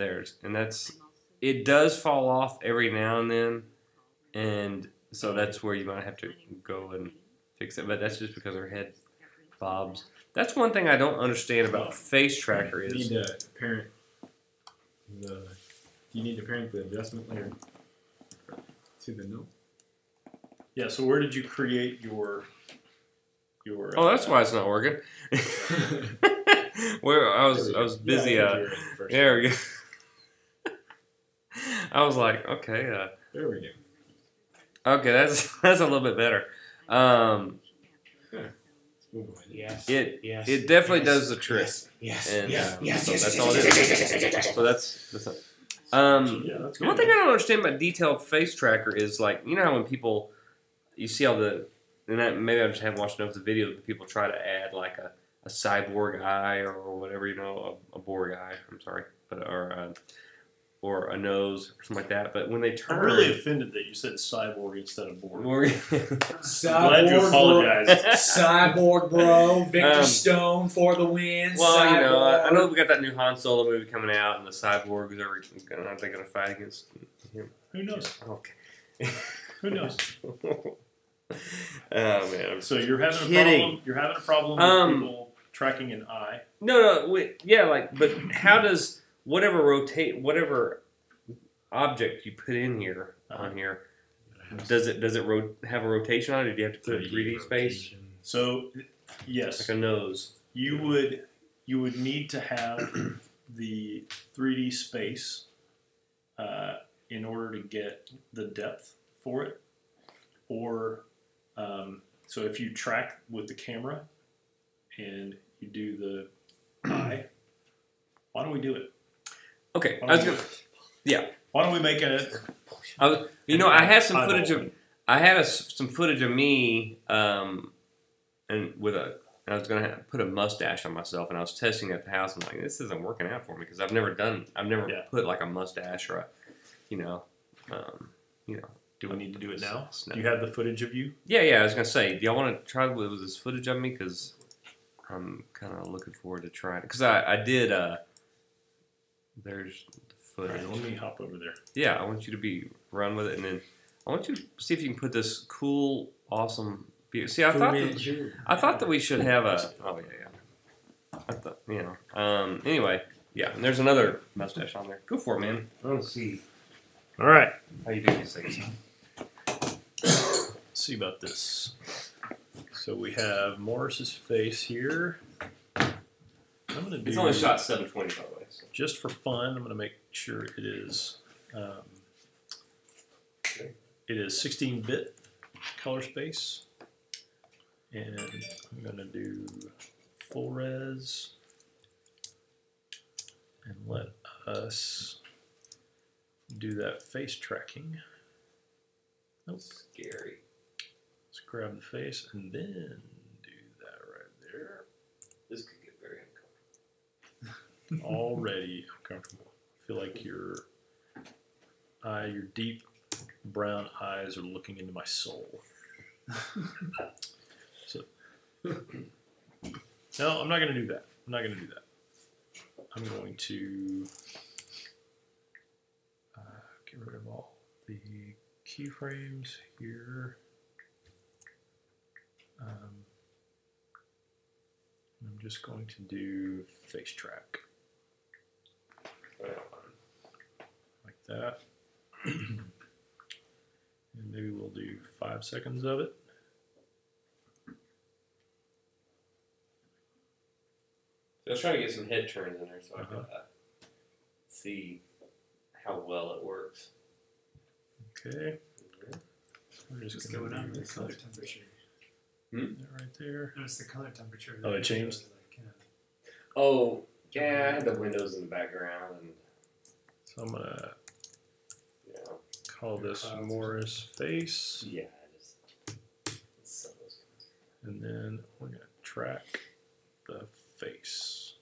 it does fall off every now and then, and so that's where you might have to go and fix it. But that's just because her head bobs. That's one thing I don't understand about Face Tracker You is need to parent the adjustment layer to the null. Yeah. So where did you create your? oh, that's why it's not working. Where I was busy. There we go. I was like, okay, There we go. okay, that's a little bit better. We'll go ahead. Yes. It definitely does the trick. Yes. And Yes. so that's all it is. So that's Yeah, that's good. one thing I don't understand about detailed face tracker is like, you know how when people, you see all the, and maybe I just haven't watched enough of the videos, but people try to add like a cyborg eye or whatever, a Borg eye. I'm sorry, but or a nose or something like that. But when they turn, I'm really offended that you said cyborg instead of Borg. Cyborg, Glad you apologized. Cyborg, bro. Victor Um, Stone for the win. Well, Cyborg. I know we got that new Han Solo movie coming out, and the cyborgs are they going to fight against him? Who knows? Okay. Who knows? Oh man. So you're having a Kidding. problem. You're having a problem with people tracking an eye. No, wait, yeah, like, but how does whatever object you put in here on here, does it have a rotation on it? Or do you have to put a 3D space So yes, like a nose? you would need to have the 3D space in order to get the depth for it, or so if you track with the camera and you do the eye, why don't we do it? Okay, Why I was don't, gonna, why don't we make it? I had some eyeball footage of thing? some footage of me, and I was gonna put a mustache on myself, and I was testing it at the house. I'm like, this isn't working out for me because I've never Yeah. put like a mustache or a, Do we need to do it now? Snap. Do you have the footage of you? Yeah. I was gonna say, do y'all want to try with this footage of me? Because I'm kind of looking forward to trying. Because I did. There's the All right, footage. let me hop over there. Yeah, I want you to run with it, and then I want you to see if you can put this cool, awesome. See, I thought that we should have a. Oh yeah. I thought Anyway, yeah. And there's another mustache on there. Go for it, man. I want to see All right. how you do these things. Let's see about this. So we have Morris's face here. I'm gonna do It's only shot 720, by the way. So. just for fun. I'm gonna make sure it is. It is 16-bit color space, and I'm gonna do full res, and let us do that face tracking. Nope. Scary. Let's grab the face and then do that right there. This could get very uncomfortable. Already uncomfortable. I feel like your deep brown eyes are looking into my soul. So, no, I'm not going to do that. I'm not going to do that. I'm going to get rid of all the keyframes here. I'm just going to do face track like that. And maybe we'll do 5 seconds of it. I was trying to get some head turns in there so I could see how well it works. Okay. We're just What's gonna going on do with the color temperature? that right there. Notice the color temperature. Oh, it changed? Oh, yeah, I had the windows in the background, and So I'm gonna you know, call this Clouds. Morris face, yeah, it's and then we're gonna track the face.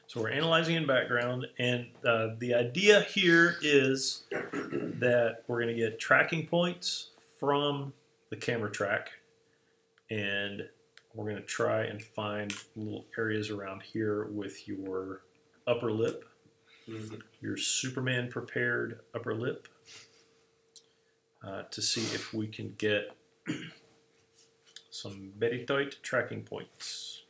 So we're analyzing in background, and the idea here is that we're gonna get tracking points from the camera track, and we're going to try and find little areas around here with your upper lip, your Superman prepared upper lip, to see if we can get some very tight tracking points.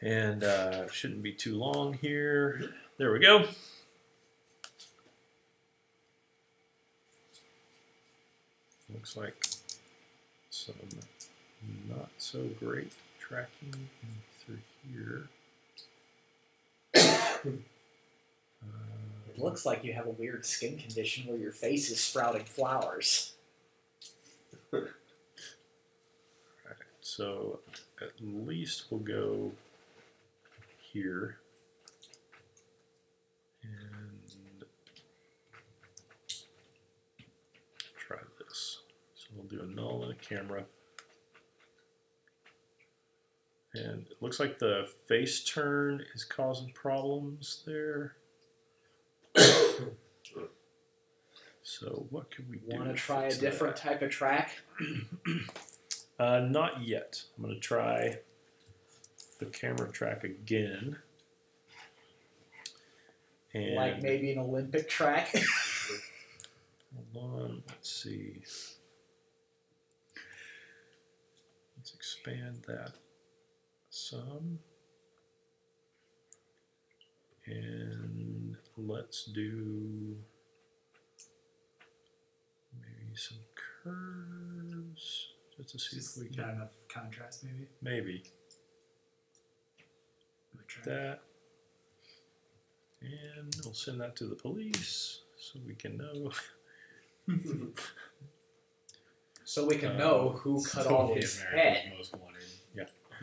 And shouldn't be too long here. There we go. Looks like some not so great tracking through here. It looks like you have a weird skin condition where your face is sprouting flowers. Right, so at least we'll go here and try this. So we'll do a null and a camera. And it looks like the face turn is causing problems there. So what could we do? Want to to try a fix different that? type of track? Not yet. I'm going to try the camera track again. And Like maybe an Olympic track? hold on, let's see. Let's expand that some. And let's do maybe some curves just to see Just if we not can. enough contrast, maybe. Maybe Let me try. that. And we'll send that to the police so we can know So we can know who cut off his head, Most wanted.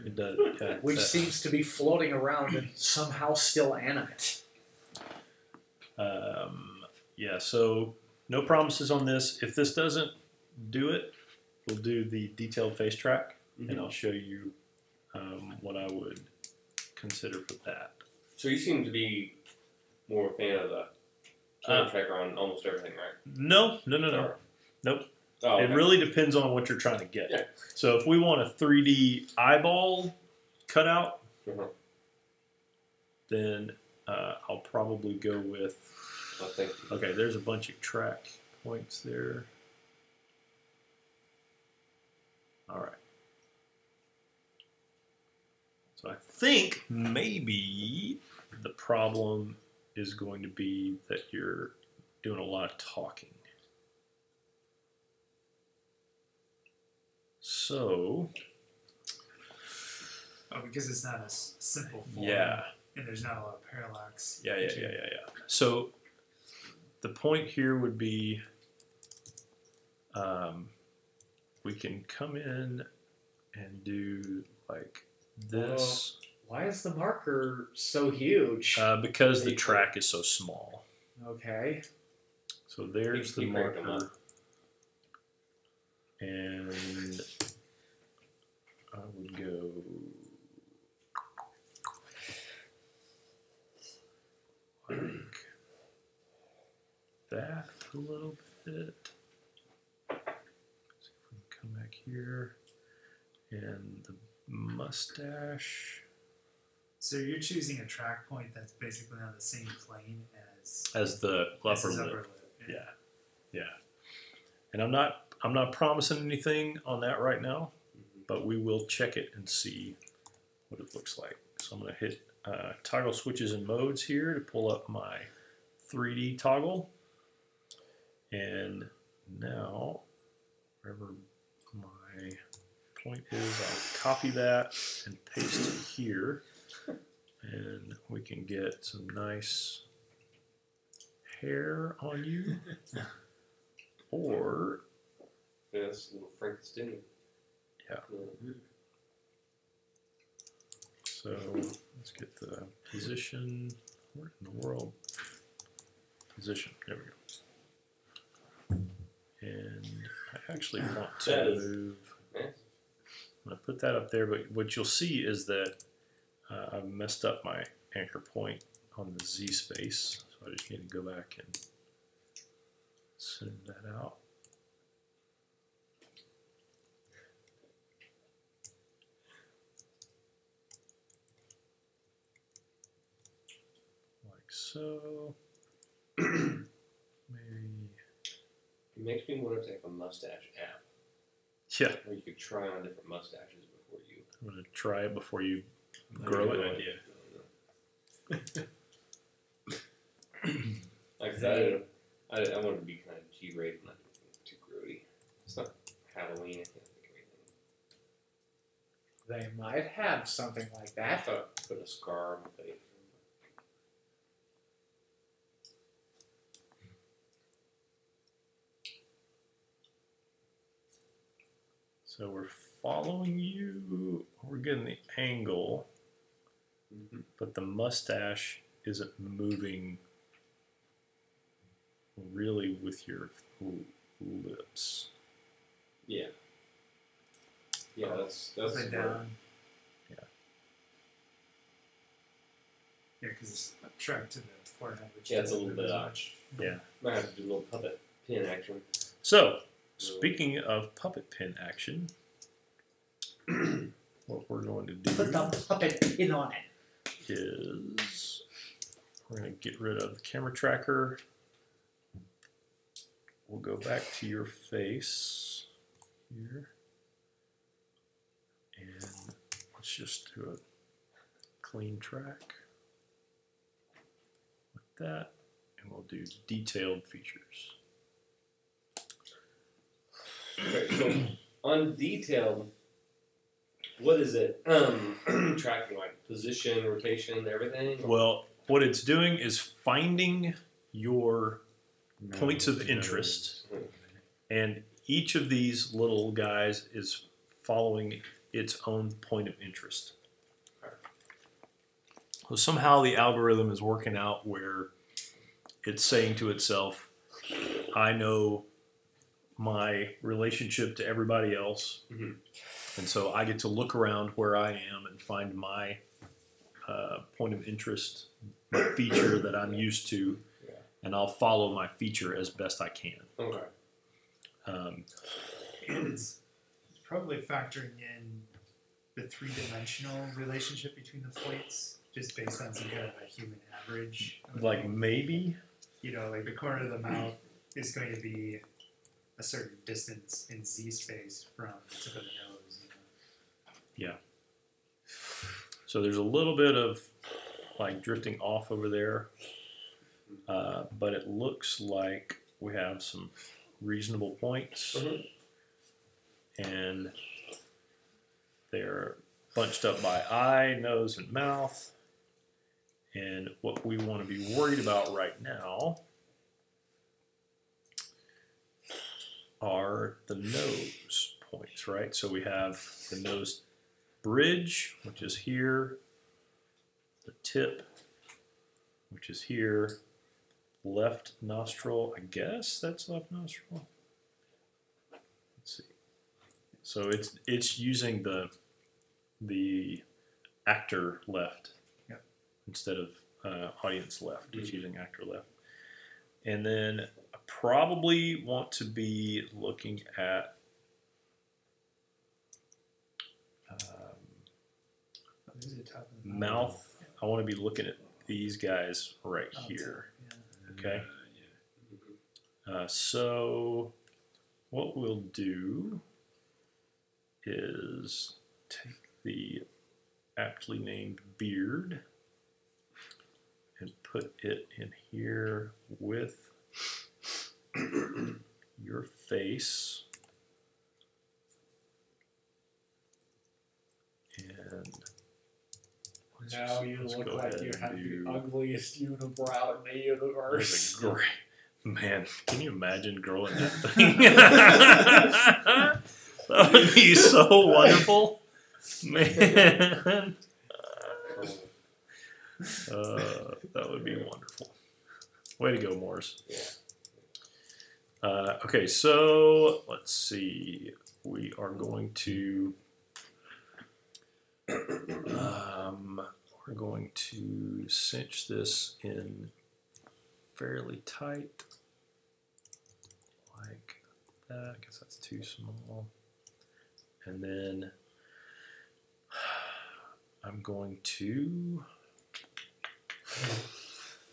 It does. which seems to be floating around and somehow still animate. Yeah, so no promises on this. If this doesn't do it, we'll do the detailed face track, and I'll show you what I would consider for that. So you seem to be more a fan of the camera tracker on almost everything, right? No. Nope. Oh, It really depends on what you're trying to get. Yeah. So if we want a 3D eyeball cutout, then I'll probably go with. I think. Okay, there's a bunch of track points there. All right. So I think maybe the problem is going to be that you're doing a lot of talking. So, Oh, because it's not a simple form. yeah. And there's not a lot of parallax. Yeah. So the point here would be we can come in and do like this Why is the marker so huge? because the track is so small. Okay. So there's the You crank them marker. up. And I would go like that a little bit. See if we can come back here. And the mustache So you're choosing a track point that's basically on the same plane as as the upper his lip. upper lip. Yeah. And I'm not promising anything on that right now, but we will check it and see what it looks like. So I'm going to hit toggle switches and modes here to pull up my 3D toggle. And now, wherever my point is, I'll copy that and paste it here. And we can get some nice hair on you. Or Yeah, it's a little Frankenstein. Yeah. So let's get the position. Where in the world? Position. There we go. And I actually want to That is move. nice. I'm going to put that up there, but what you'll see is that I've messed up my anchor point on the Z space. So I just need to go back and send that out. Like so. Maybe. It makes me want to take a mustache app Yeah, where you could try on different mustaches before you I'm going to try it before you grow Good it. idea. Like I said, I want it to be kind of G-rated, not too grody. It's not Halloween. I can't think of anything. They might have something like I that. thought put a scar on my face. So we're following you. We're getting the angle, but the mustache isn't moving really with your lips. Yeah. Yeah, that's Up and where- down. Yeah. Yeah, because it's tracked to the forehead. Which Yeah, it's a doesn't little move bit as odd. much. Yeah. Might have to do a little puppet pin action. So, speaking of puppet pin action, what we're going to Put do the puppet pin on it. is we're going to get rid of the camera tracker. We'll go back to your face here. And let's just do a clean track like that. And we'll do detailed features. Okay, so on detailed, what is it? Tracking like position, rotation, everything. Well, what it's doing is finding your points of interest And each of these little guys is following its own point of interest. So somehow the algorithm is working out where it's saying to itself, I know my relationship to everybody else. Mhm. And so I get to look around where I am and find my point of interest, my feature that I'm used to, and I'll follow my feature as best I can. Okay. And it's probably factoring in the three-dimensional relationship between the points, just based on some kind of a human average. Like maybe, You know, like the corner of the mouth is going to be a certain distance in z space from the tip of the nose. You know? so there's a little bit of like drifting off over there, but it looks like we have some reasonable points, and they're bunched up by eye, nose, and mouth. And what we want to be worried about right now are the nose points, right? So we have the nose bridge, which is here, the tip, which is here, left nostril, I guess that's left nostril. Let's see. So it's using the actor left instead of audience left. It's using actor left. And then I probably want to be looking at mouth. I want to be looking at these guys right here. Okay. So what we'll do is take the aptly named beard and put it in here with your face. And Now you let's look go like ahead you and have do- the ugliest unibrow in the That's universe. a great man. Can you imagine growing that thing? That would be so wonderful, man. That would be wonderful. Way to go, Morris. Okay, so let's see. We are going to we're going to cinch this in fairly tight, like that. I guess that's too small. And then I'm going to,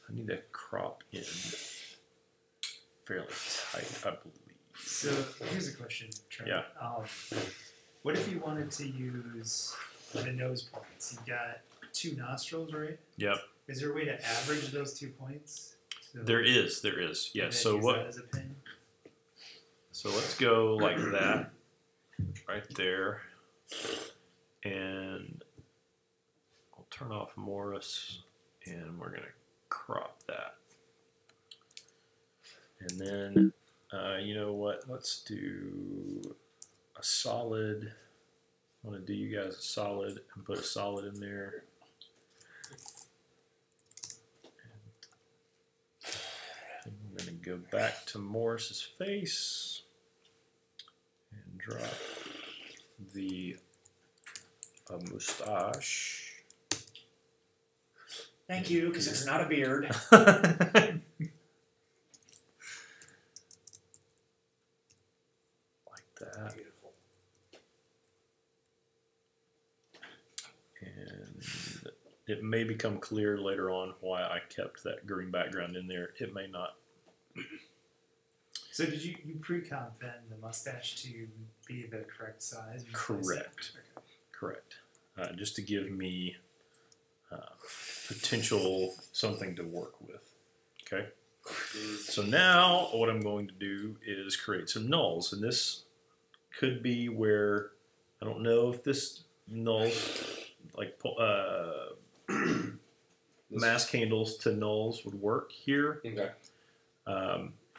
I need to crop in fairly tight, I believe. So here's a question, Trent. Yeah. What if you wanted to use the nose points? You've got two nostrils, right? Yep. Is there a way to average those 2 points? So There is. and Yes. then So use what? that as a pin? So let's go like that, right there, and I'll turn off Morris, and we're gonna crop that. And then, you know what? Let's do a solid. I want to do you guys a solid and put a solid in there. And we're gonna go back to Morris's face and drop the mustache. Thank you, because it's not a beard. Like that. Beautiful. And it may become clear later on why I kept that green background in there. It may not. So did you pre-comp then the mustache to be the correct size? Correct. Okay. Correct. Just to give me potential something to work with. Okay. So now what I'm going to do is create some nulls, and this could be where I don't know if this nulls like mask handles to nulls would work here. Okay.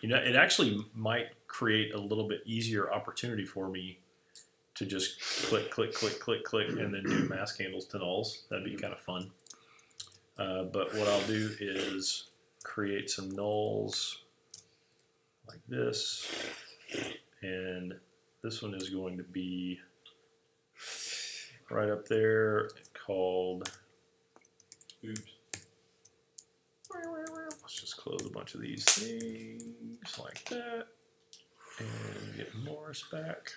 You know, it actually might create a little bit easier opportunity for me to just click, click, click, click, click, and then do mask handles to nulls. That'd be kind of fun. But what I'll do is create some nulls like this, and this one is going to be right up there called, oops. Let's just close a bunch of these things like that and get Morris back.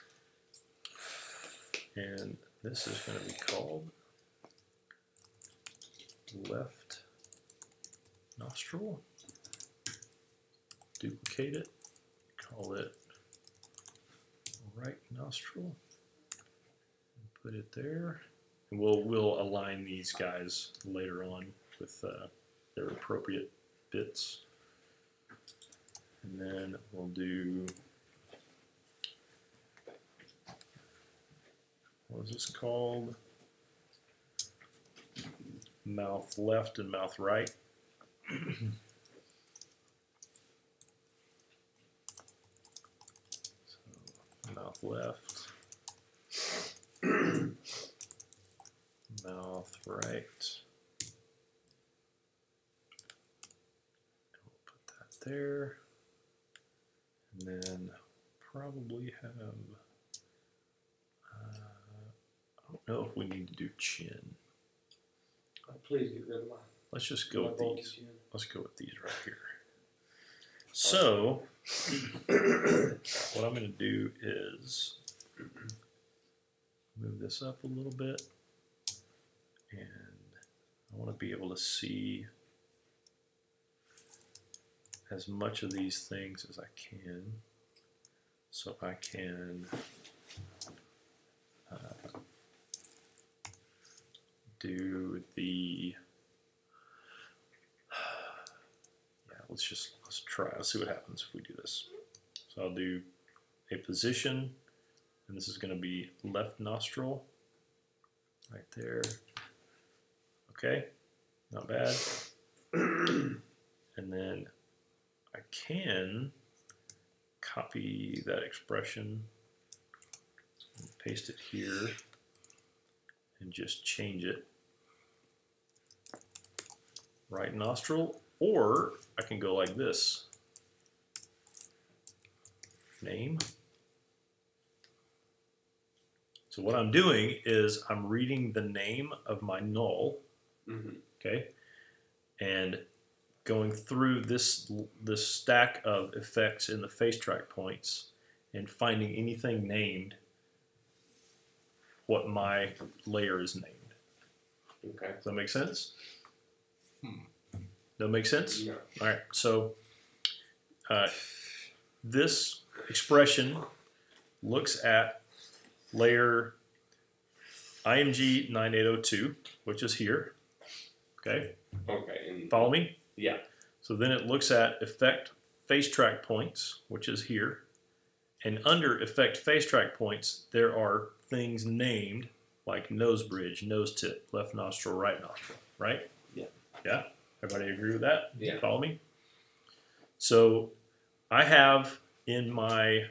And this is going to be called left nostril. Duplicate it, call it right nostril, and put it there. And we'll align these guys later on with their appropriate bits. And then we'll do, what is this called? Mouth left and mouth right. So, mouth left, mouth right. We'll put that there. And then probably have, I don't know if we need to do chin. Please get rid of my. Let's just go with bulky these. chin. Let's go with these right here. So, what I'm going to do is move this up a little bit, and I want to be able to see as much of these things as I can, so I can do the, yeah, let's try, let's see what happens if we do this. So I'll do a position, and this is going to be left nostril, right there. Okay, not bad. And then I can copy that expression and paste it here and just change it. Right nostril, or I can go like this. Name. So what I'm doing is I'm reading the name of my null, okay, and going through this stack of effects in the face track points and finding anything named what my layer is named. Okay. Does that make sense? That make sense? Yeah. All right. So this expression looks at layer IMG 9802, which is here. Okay. Okay. And Follow me? yeah. So then it looks at effect face track points, which is here. And under effect face track points, there are things named like nose bridge, nose tip, left nostril, right nostril, right? Yeah. Yeah? Everybody agree with that? Yeah. Follow me? So I have in my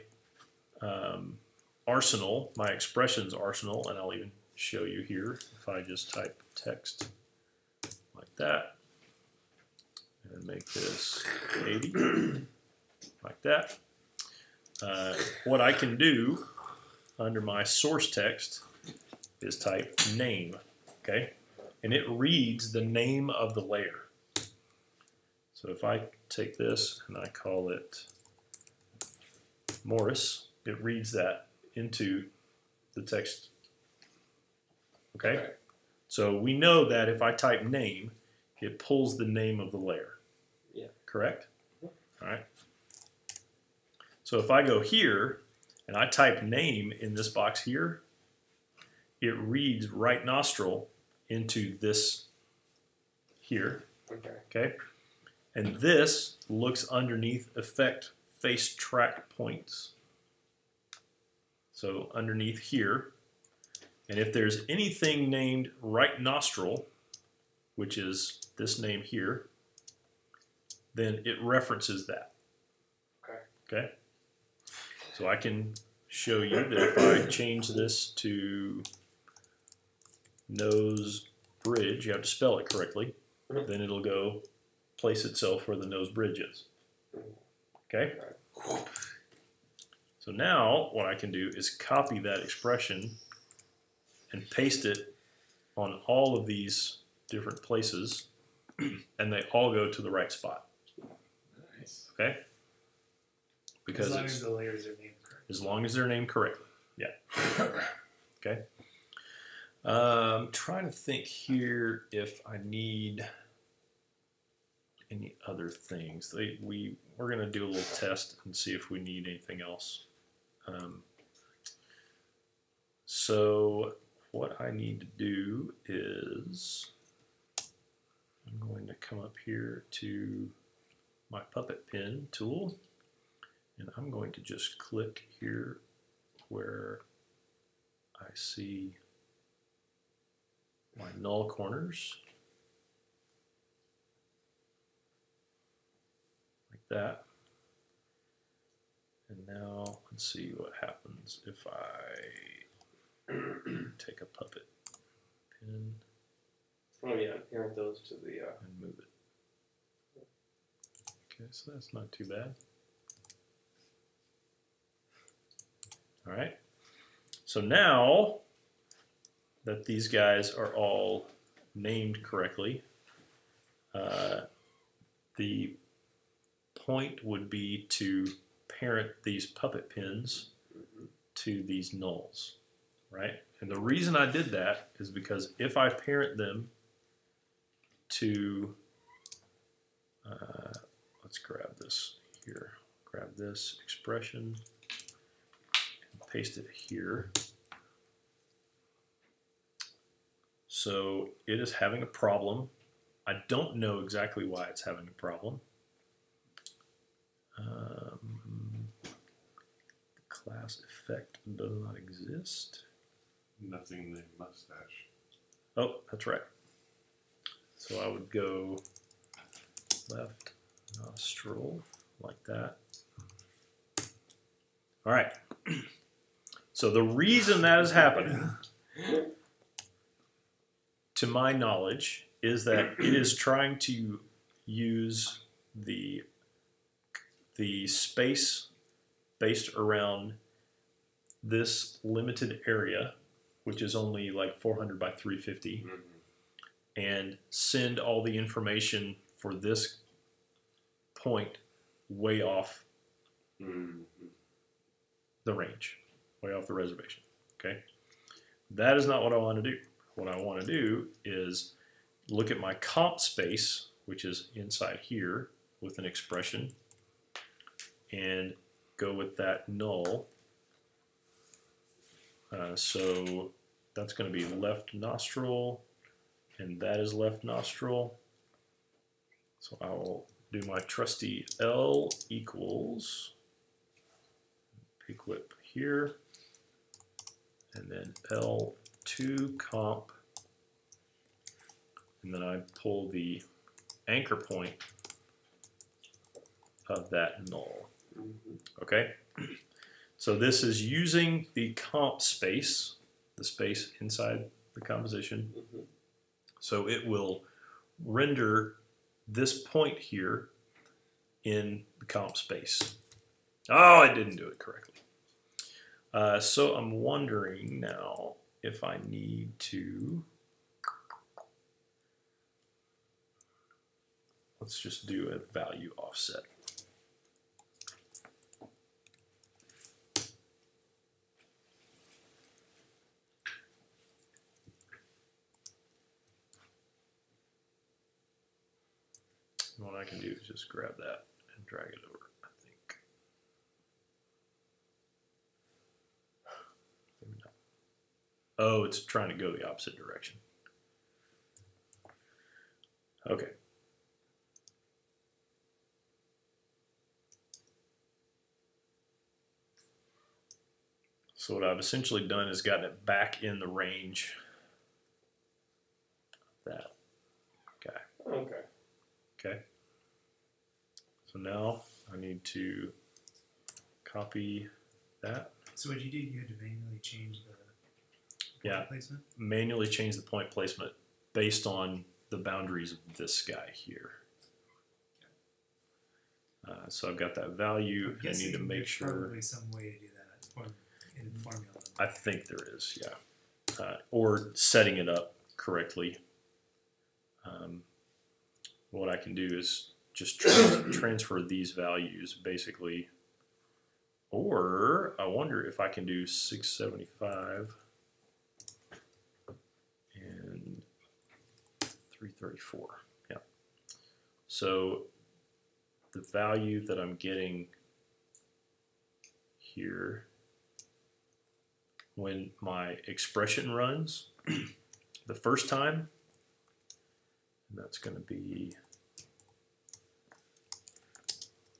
arsenal, my expressions arsenal, and I'll even show you here if I just type text like that and make this 80 like that. What I can do under my source text is type name, okay? And it reads the name of the layer. So if I take this and I call it Morris, it reads that into the text, okay? So we know that if I type name, it pulls the name of the layer. Yeah. Correct? All right. So if I go here and I type name in this box here, it reads right nostril into this here. Okay. Okay. And this looks underneath effect face track points. So underneath here. And if there's anything named right nostril, which is this name here, then it references that. Okay. Okay. So I can show you that if I change this to nose bridge, you have to spell it correctly, then it'll go place itself where the nose bridge is. Okay? So now what I can do is copy that expression and paste it on all of these different places, and they all go to the right spot. Nice. Okay? Because as long it's, as the layers are named correctly. as long as they're named correctly. Yeah. Okay. Trying to think here if I need any other things. We're going to do a little test and see if we need anything else. So what I need to do is I'm going to come up here to my puppet pin tool, and I'm going to just click here where I see my null corners, like that. And now let's see what happens if I take a puppet pin Oh yeah, parent those to the. and move it. Okay, so that's not too bad. All right. So now that these guys are all named correctly, the point would be to parent these puppet pins to these nulls, right? And the reason I did that is because if I parent them to, let's grab this here, grab this expression, and paste it here. So it is having a problem. I don't know exactly why it's having a problem. The class effect does not exist. Nothing named mustache. Oh, that's right. So I would go left nostril like that. All right. So the reason that is happening, to my knowledge, is that it is trying to use the space based around this limited area, which is only like 400 by 350, and send all the information for this point way off the range, way off the reservation. Okay, that is not what I want to do. What I want to do is look at my comp space, which is inside here with an expression, and go with that null. So that's going to be left nostril, and that is left nostril. So I will do my trusty L equals pick whip here, and then L2 comp, and then I pull the anchor point of that null. Okay, so this is using the comp space, the space inside the composition. So it will render this point here in the comp space. Oh, I didn't do it correctly. So I'm wondering now if I need to, let's just do a value offset. And what I can do is just grab that and drag it over, I think. Maybe not. Oh, it's trying to go the opposite direction. Okay. So what I've essentially done is gotten it back in the range of that guy. Okay. Okay. So now I need to copy that. So what you did, you had to manually change the Yeah. placement? Manually change the point placement based on the boundaries of this guy here. So I've got that value, and I need to Guessing make there's sure. probably some way to do that in the formula. I think there is, yeah. Or setting it up correctly. What I can do is just transfer these values basically. Or I wonder if I can do 675 and 334. Yeah. So the value that I'm getting here when my expression runs the first time, that's going to be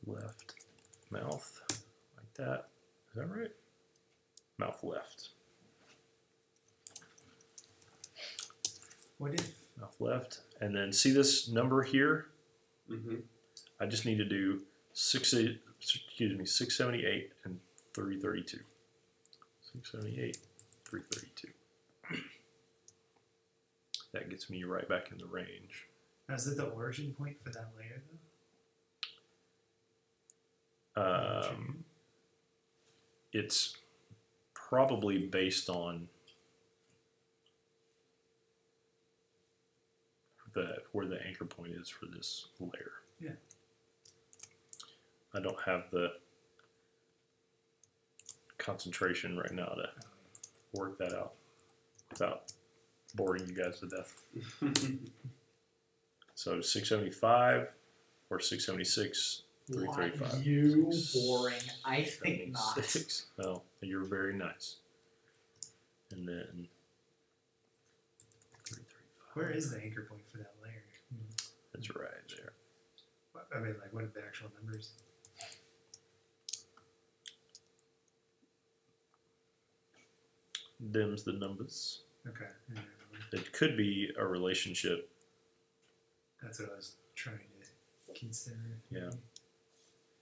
left mouth like that. Is that right? Mouth left. What if Mouth left. And then see this number here? Mm-hmm. I just need to do 678 and 332. 678, 332. That gets me right back in the range. now, is it the origin point for that layer though? It's probably based on where the anchor point is for this layer. Yeah. I don't have the concentration right now to work that out without boring you guys to death. So 675 or 676, 335. You boring. I think not. 76. Oh, you're very nice. And then 335. Where is the anchor point for that layer? That's right there. I mean, like, what are the actual numbers? Them's the numbers. Okay, yeah, It could be a relationship. that's what I was trying to consider. Yeah.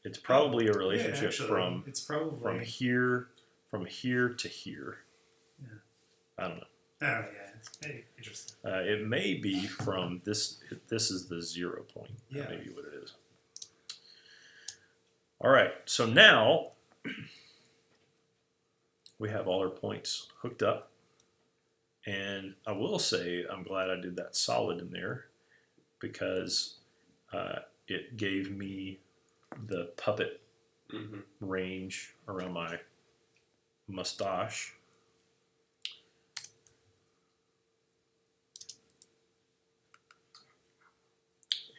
It's probably a relationship Yeah, actually, from it's probably here to here. Yeah. I don't know. Oh yeah, hey, interesting. It may be from this. This is the 0 point. Yeah. That may be what it is. All right. So now we have all our points hooked up, and I will say I'm glad I did that solid in there because it gave me the puppet Mm-hmm. range around my mustache.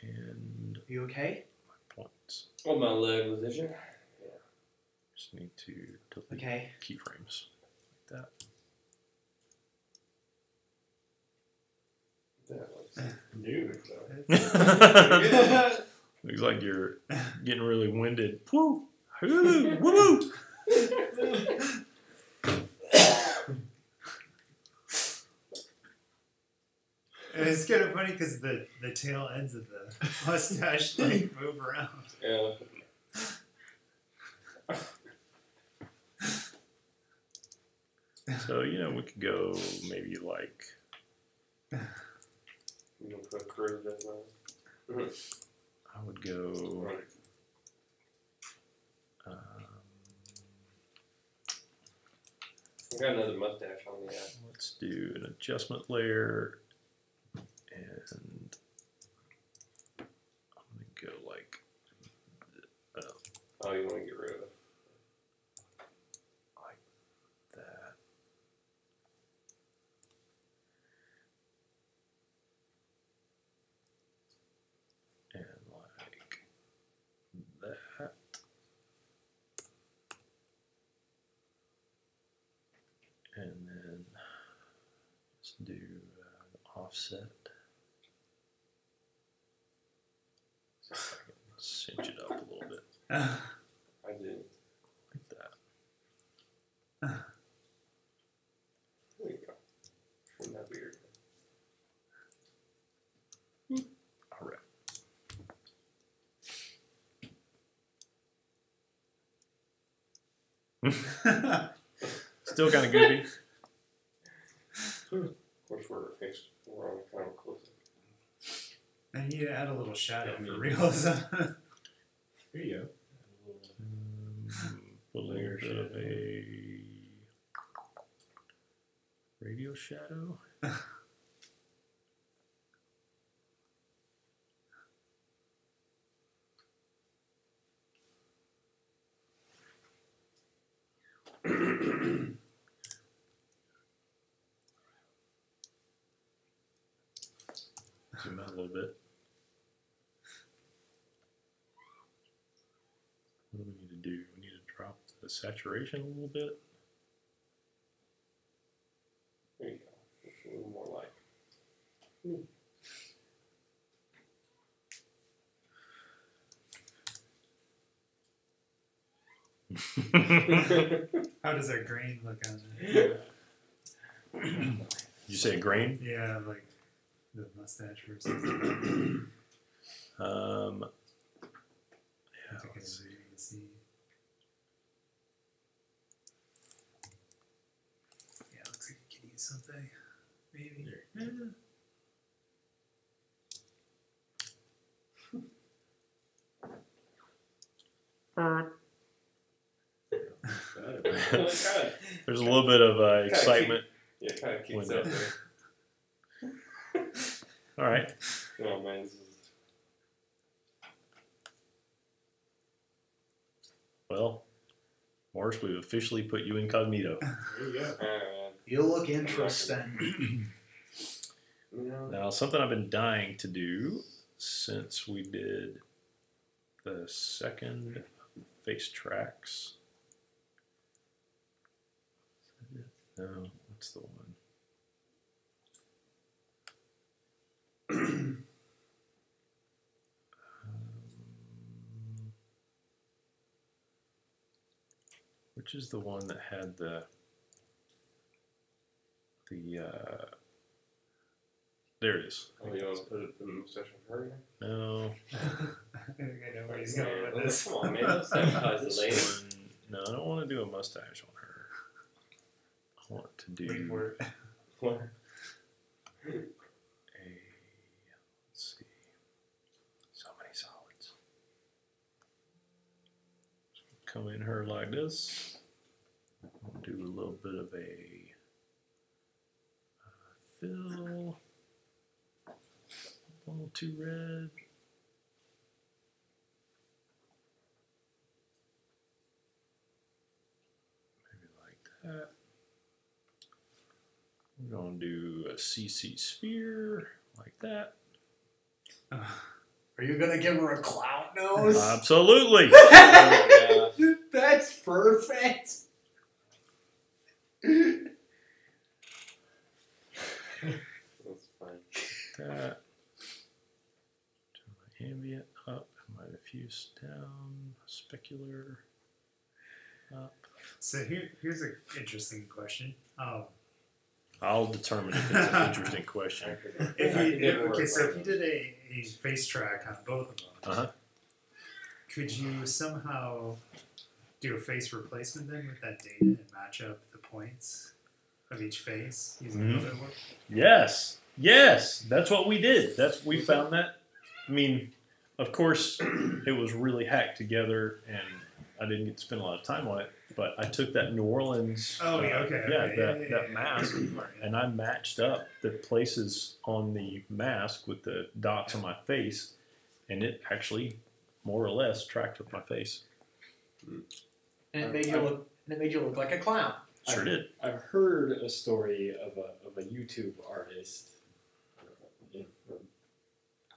And You okay? points. On my leg position. Just need to delete Okay. keyframes like That was new. that. Looks like you're getting really winded. Woo! Woo! Woo! And it's kind of funny because the tail ends of the mustache like move around. Yeah. So, we could go maybe like, You gonna put curves that way? I would go, Right. I got another mustache on the let's do an adjustment layer, and I'm going to go like, Oh, you want to get rid of it? like that. And like that. And then let's do an offset. See if I can cinch it up a little bit I did. like that. There you go. Trim that beard. All right. Still kind of goofy. Of course, we're on kind of close. And you add a little shadow Yeah, for me. realism. Here you go. Put a little bit of a radio shadow. Zoom out a little bit. What do we need to do? We need to drop the saturation a little bit. There you go. It's a little more light. How does our grain look on there? You say grain? Yeah, like the mustache versus. Yeah, Take let's it see. over to see. Yeah, looks like you could use something. Maybe. Yeah. There's a little bit of excitement. Yeah, kind of keeps Window. up there. All right. Oh man, this is Well, Morris, we've officially put you incognito. There you go. You look interesting. no. Now, something I've been dying to do since we did the second face tracks. No, that's the one. Which is the one that had the there it is. Oh, you want to put it in the session for her? No, I think I know where he's going with this. Come on, man. Let's sabotage the this lady. one. No, I don't want to do a mustache on her. I want to do Wait for it. What? let's see, so many solids. Come in her like this. I'll do a little bit of a fill. A little too red. Maybe like that. We're going to do a CC sphere like that. Are you gonna give her a clown nose? Absolutely. Yeah. That's perfect. That's fine. That. Turn my ambient up, my diffuse down, specular up. So here's an interesting question. I'll determine if it's an interesting question. If I you could never work so if right. you did a face track on both of them, Uh-huh. could you somehow do a face replacement then with that data and match up the points of each face using Mhm. photo work? Yes, yes, that's what we did. We found that. I mean, of course, it was really hacked together, and I didn't get to spend a lot of time on it. But I took that New Orleans, Oh, yeah, okay, that mask, and I matched up the places on the mask with the dots on my face, and it actually more or less tracked with my face. And it made you look like a clown. Sure did. I've heard a story of a YouTube artist, I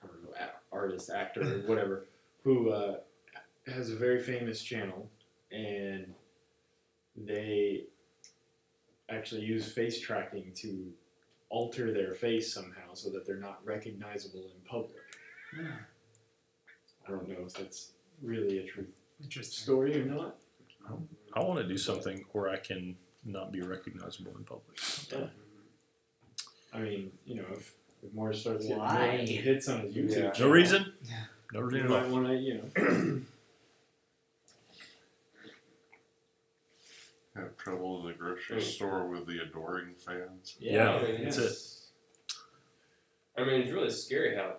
don't know, artist, actor, or whatever, who has a very famous channel, and they actually use face tracking to alter their face somehow so that they're not recognizable in public. Yeah, I don't know if that's really a true interesting. story or not. I want to do something where I can not be recognizable in public. Yeah. I mean, if Morris starts getting Why? millions of hits on his YouTube Yeah. channel, No reason. No you reason at might all. want to, have trouble in the grocery store with the adoring fans. Yeah, I mean, that's it's I mean, it's really scary how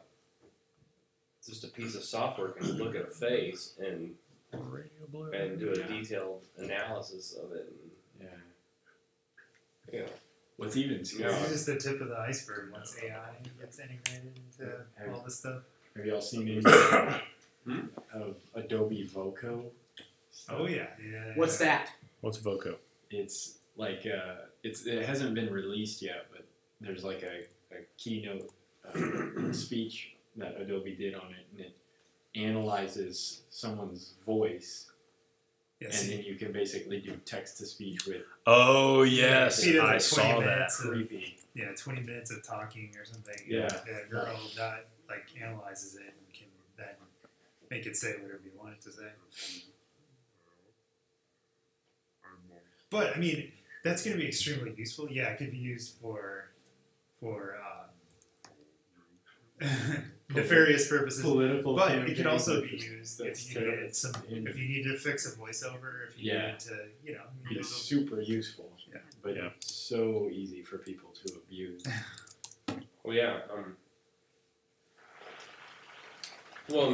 just a piece of software can look at a face and do a detailed analysis of it. And, Yeah. yeah. What's even This scarier? is just the tip of the iceberg once AI gets integrated into all this stuff. Have y'all seen any of Adobe Voco? Oh yeah. What's that? What's Voco? It's like it hasn't been released yet, but there's like a keynote speech that Adobe did on it, and it analyzes someone's voice, Yeah, and then you can basically do text to speech with Oh yes, He does like I 20 saw that. minutes of- creepy. 20 minutes of talking or something. Yeah. The girl that like analyzes it and can then make it say whatever you want it to say. But I mean, that's going to be extremely useful. Yeah, it could be used for nefarious purposes. Political, But it campaigns, could also be which is- used that's if you needed terrible. if you needed to fix a voiceover, if you Yeah. needed to, It's super useful, Yeah. but Yeah. so easy for people to abuse. Well, yeah. Well,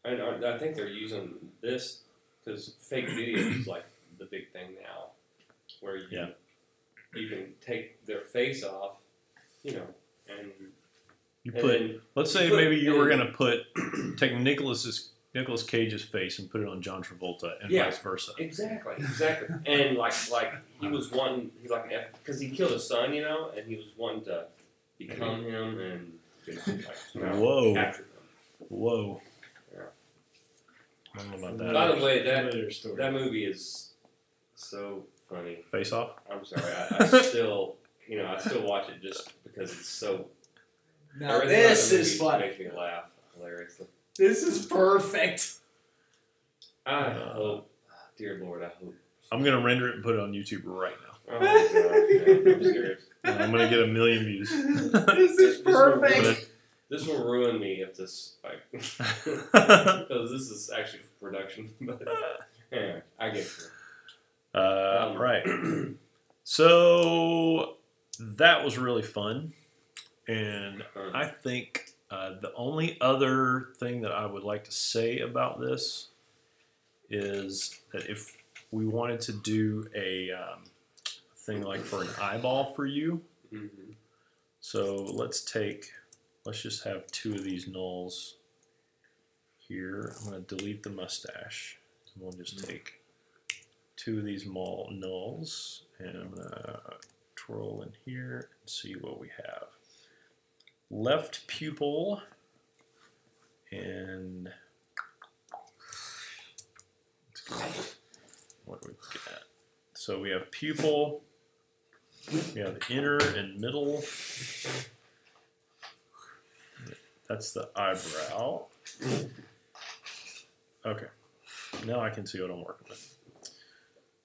I think they're using this because fake video is like the big thing now, where you can take their face off, and You and put. then Let's say put- maybe you were and- gonna take Nicolas Cage's face and put it on John Travolta, and Yeah. vice versa. exactly, and like he was one, he's like an because he killed his son, and he was wanting to become him and somehow Whoa. capture him. Whoa. Yeah. I don't know about that. By the way, Familiar story. that movie is so funny. Face Off. I'm sorry, I still watch it just because it's so. Now everything about this the movie is just fun. makes me laugh hilariously. This is perfect. I hope, dear Lord, I hope. I'm gonna render it and put it on YouTube right now. Oh my God, yeah, I'm serious. And I'm gonna get 1 million views. This is perfect. This will ruin me if this because this is actually for production. But anyway, I get it. Right. So that was really fun, and I think the only other thing that I would like to say about this is that if we wanted to do a thing like for an eyeball for you, Mm-hmm. so let's just have 2 of these nulls here. I'm going to delete the mustache, and we'll just take 2 of these nulls, and I'm going to twirl in here and see what we have. Left pupil, and what do we get? So we have pupil, we have the inner and middle. That's the eyebrow. Okay, now I can see what I'm working with.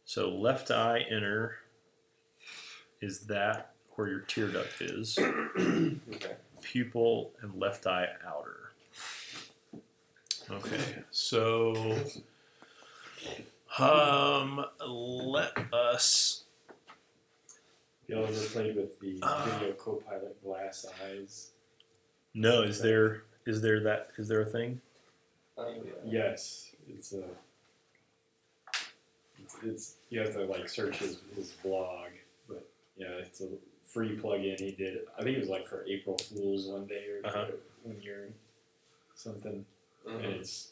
So left eye inner is that where your tear duct is. Okay. Pupil and left eye outer. Okay, so let us. Y'all ever played with the Video Copilot glass eyes? No, is there a thing? Yes, it's you have to like search his blog, but yeah, it's a free plugin he did. I think it was like for April Fools one day or 1 year, something, and it's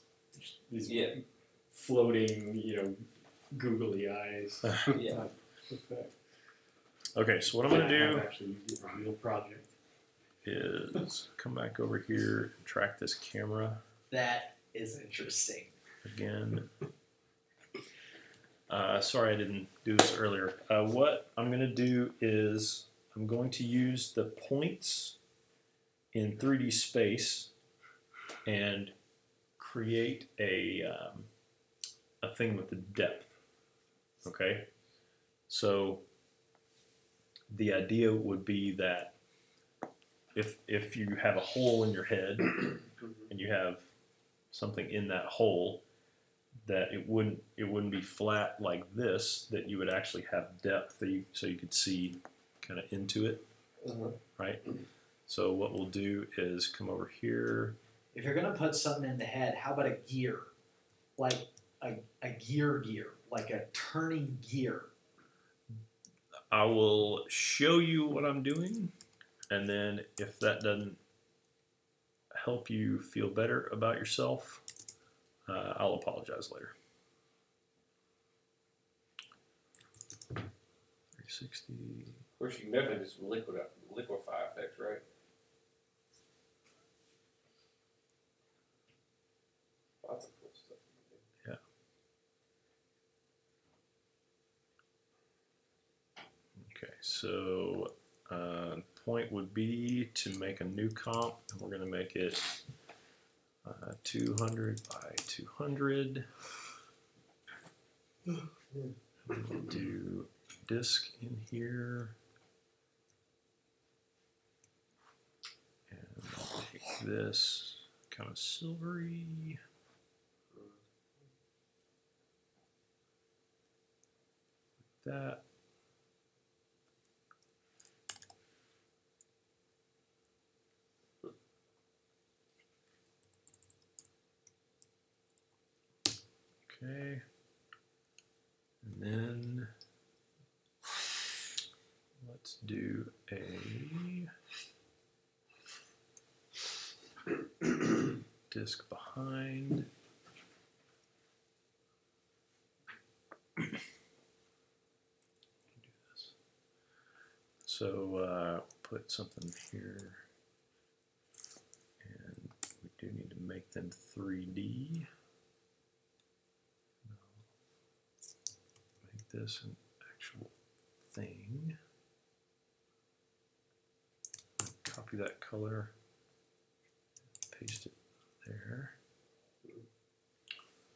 these floating, googly eyes. Yeah. Effect. Okay, so what I'm gonna do Actually, a real project. is come back over here and track this camera That is interesting. again. Sorry I didn't do this earlier. What I'm going to do is I'm going to use the points in 3D space and create a thing with the depth. Okay? So the idea would be that if you have a hole in your head and you have something in that hole, that it wouldn't be flat like this. That you would actually have depth, so you could see kind of into it, right? So what we'll do is come over here. If you're gonna put something in the head, how about a gear, like a gear, like a turning gear? I will show you what I'm doing, and then if that doesn't help you feel better about yourself, I'll apologize later. 360. Of course, you can definitely do some liquefy effects, right? Lots of cool stuff you can do. Okay, so point would be to make a new comp, and we're going to make it 200 by 200. And we'll do disk in here, and I'll take this kind of silvery. That. Okay, and then let's do a disk behind. Do this. So put something here, and we do need to make them 3D. This an actual thing. Copy that color, paste it there.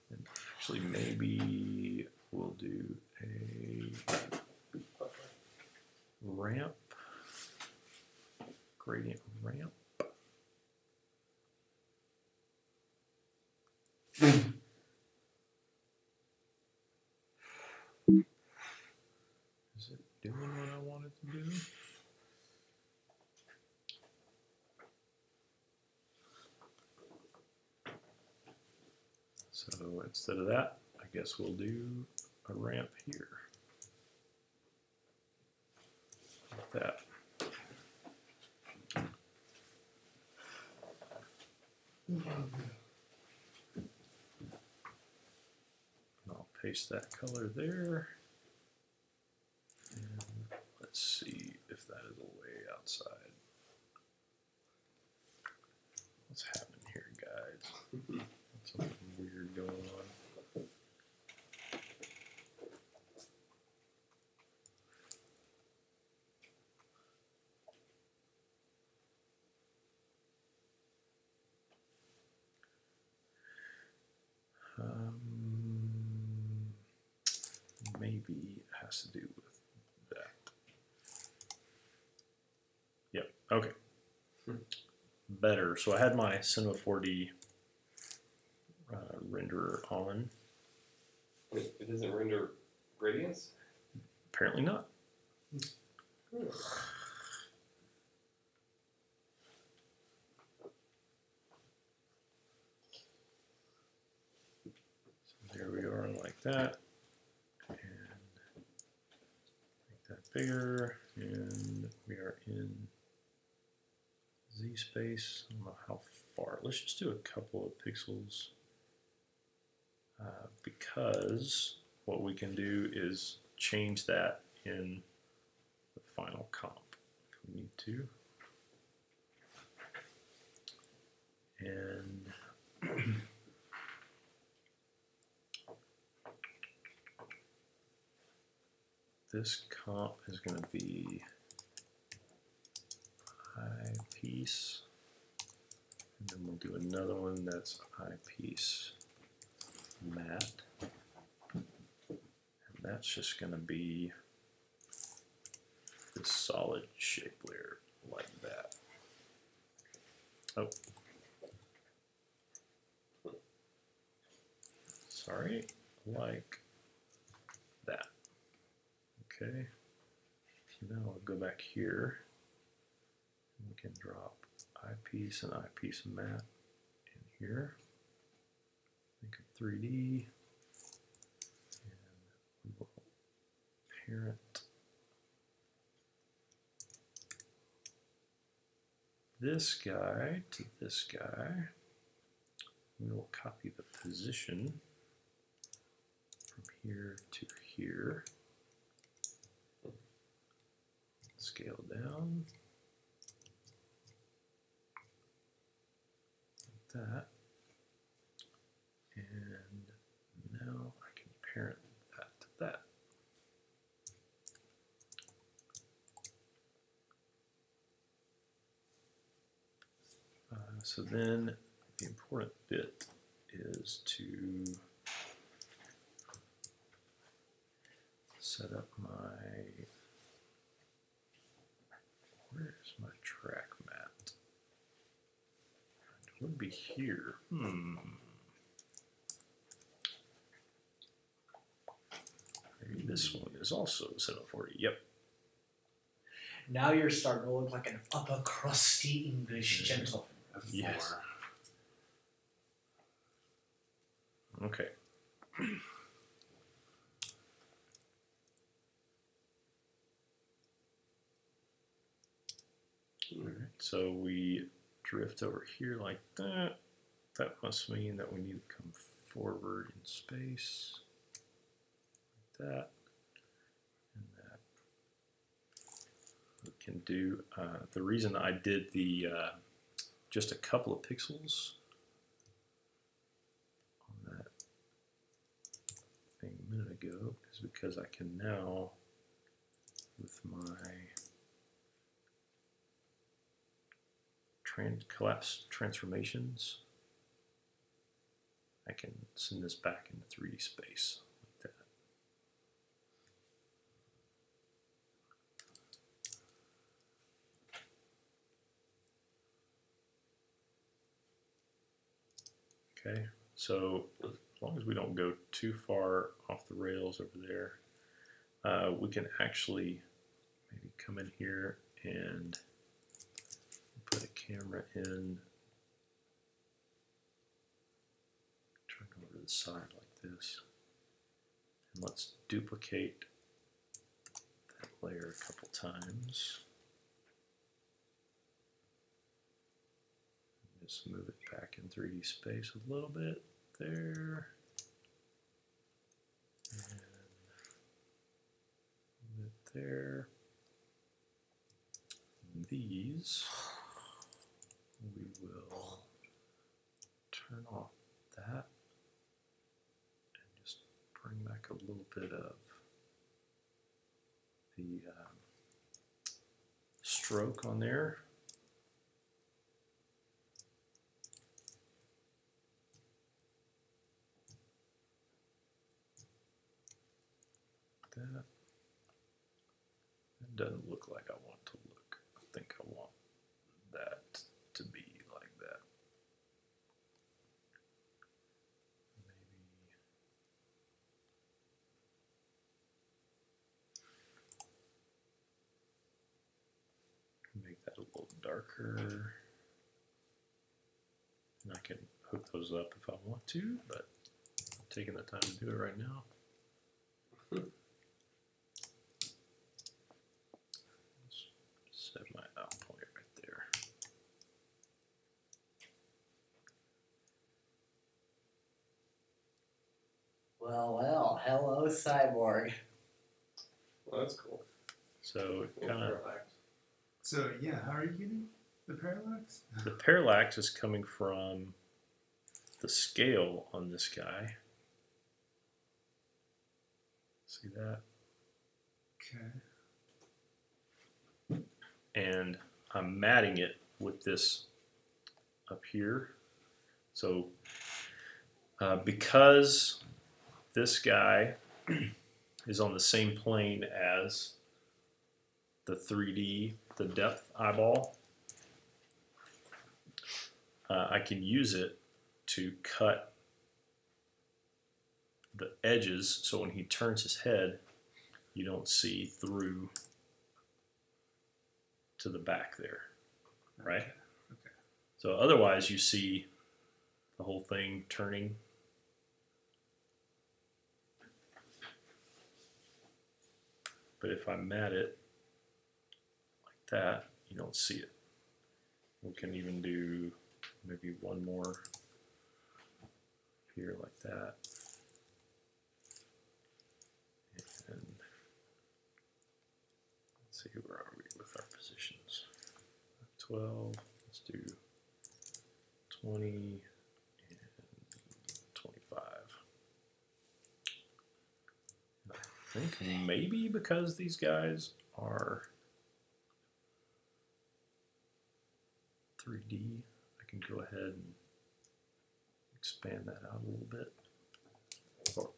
And actually, maybe we'll do a ramp, gradient ramp. Is it doing what I want it to do? So instead of that, I guess we'll do a ramp here. Like that. I'll paste that color there. And let's see if that is a way outside. What's happening here, guys? Something weird going on. Maybe it has to do with that. Yep, okay. Better. So I had my Cinema 4D renderer on. Wait, it doesn't render gradients? Apparently not. So there we are, like that. And make that bigger. And we are in Z space. I don't know how far. Let's just do a couple of pixels. Because what we can do is change that in the final comp if we need to. And this comp is going to be eyepiece, and then we'll do another one that's eyepiece matte, and that's just going to be this solid shape layer like that. Oh, Sorry, like that. Okay. So now I'll go back here. And we can drop eyepiece and eyepiece matte in here. Think of 3D. And we will parent this guy to this guy. We will copy the position from here to here. Scale down. Like that. And now I can parent that to that. So then the important bit is to set up where's my track mat? It would be here. Maybe this one is also 740. Yep. Now you're starting to look like an upper crusty English gentleman. Yes. Okay. Alright, so we drift over here like that. That must mean that we need to come forward in space. Like that. And that. We can do, the reason I did the, just a couple of pixels on that thing a minute ago is because I can now, with my collapse transformations, I can send this back into 3D space like that. Okay, so as long as we don't go too far off the rails over there, we can actually maybe come in here and put a camera in, turn over to the side like this, and let's duplicate that layer a couple times. Just move it back in 3D space a little bit there, and move it there. And these we will turn off that and just bring back a little bit of the stroke on there. That doesn't look like I want to look. I think I want that to be like that. Maybe make that a little darker. And I can hook those up if I want to, but I'm taking the time to do it right now. Set my out point right there. Well, hello, Cyborg. Well, that's cool. So kind of So yeah, how are you getting the parallax? the parallax is coming from the scale on this guy. See that? Okay. And I'm matting it with this up here. So because this guy is on the same plane as the 3D, the depth eyeball, I can use it to cut the edges, so when he turns his head, you don't see through to the back there, right? Okay. So otherwise you see the whole thing turning. But if I mat it like that, you don't see it. We can even do maybe one more here like that. And let's see, where are we with our positions? 12, let's do 20 and 25. I think maybe because these guys are 3D, I can go ahead and expand that out a little bit. Or,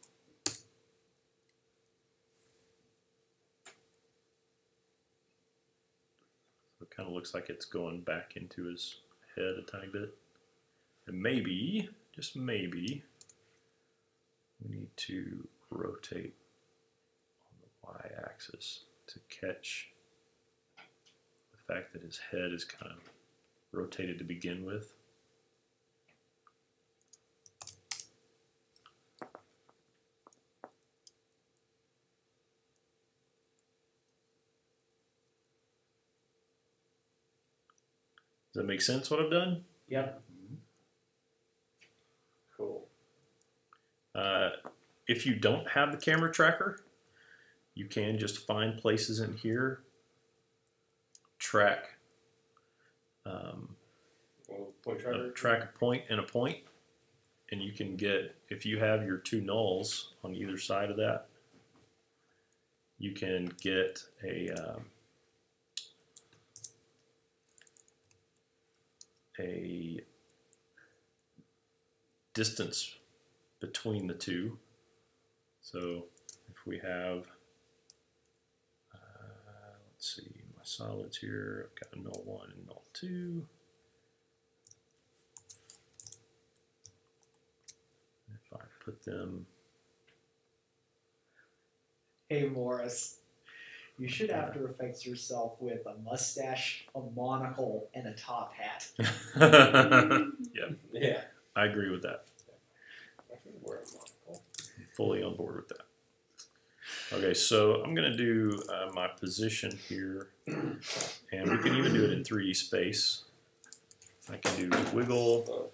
so it kind of looks like it's going back into his head a tiny bit. And maybe, just maybe, we need to rotate on the y-axis to catch the fact that his head is kind of rotated to begin with. Does that make sense what I've done? Yep. Cool. If you don't have the camera tracker, you can just find places in here, track Point tracker. track a point and a point, and you can get, if you have your two nulls on either side of that, you can get a distance between the two. So if we have, let's see, my solids here, I've got null 1 and null 2. If I put them, Hey Morris, you should After Effects yourself with a mustache, a monocle, and a top hat. Yeah. I agree with that. I can wear a monocle. Fully on board with that. Okay, so I'm going to do my position here, and we can even do it in 3D space. I can do wiggle,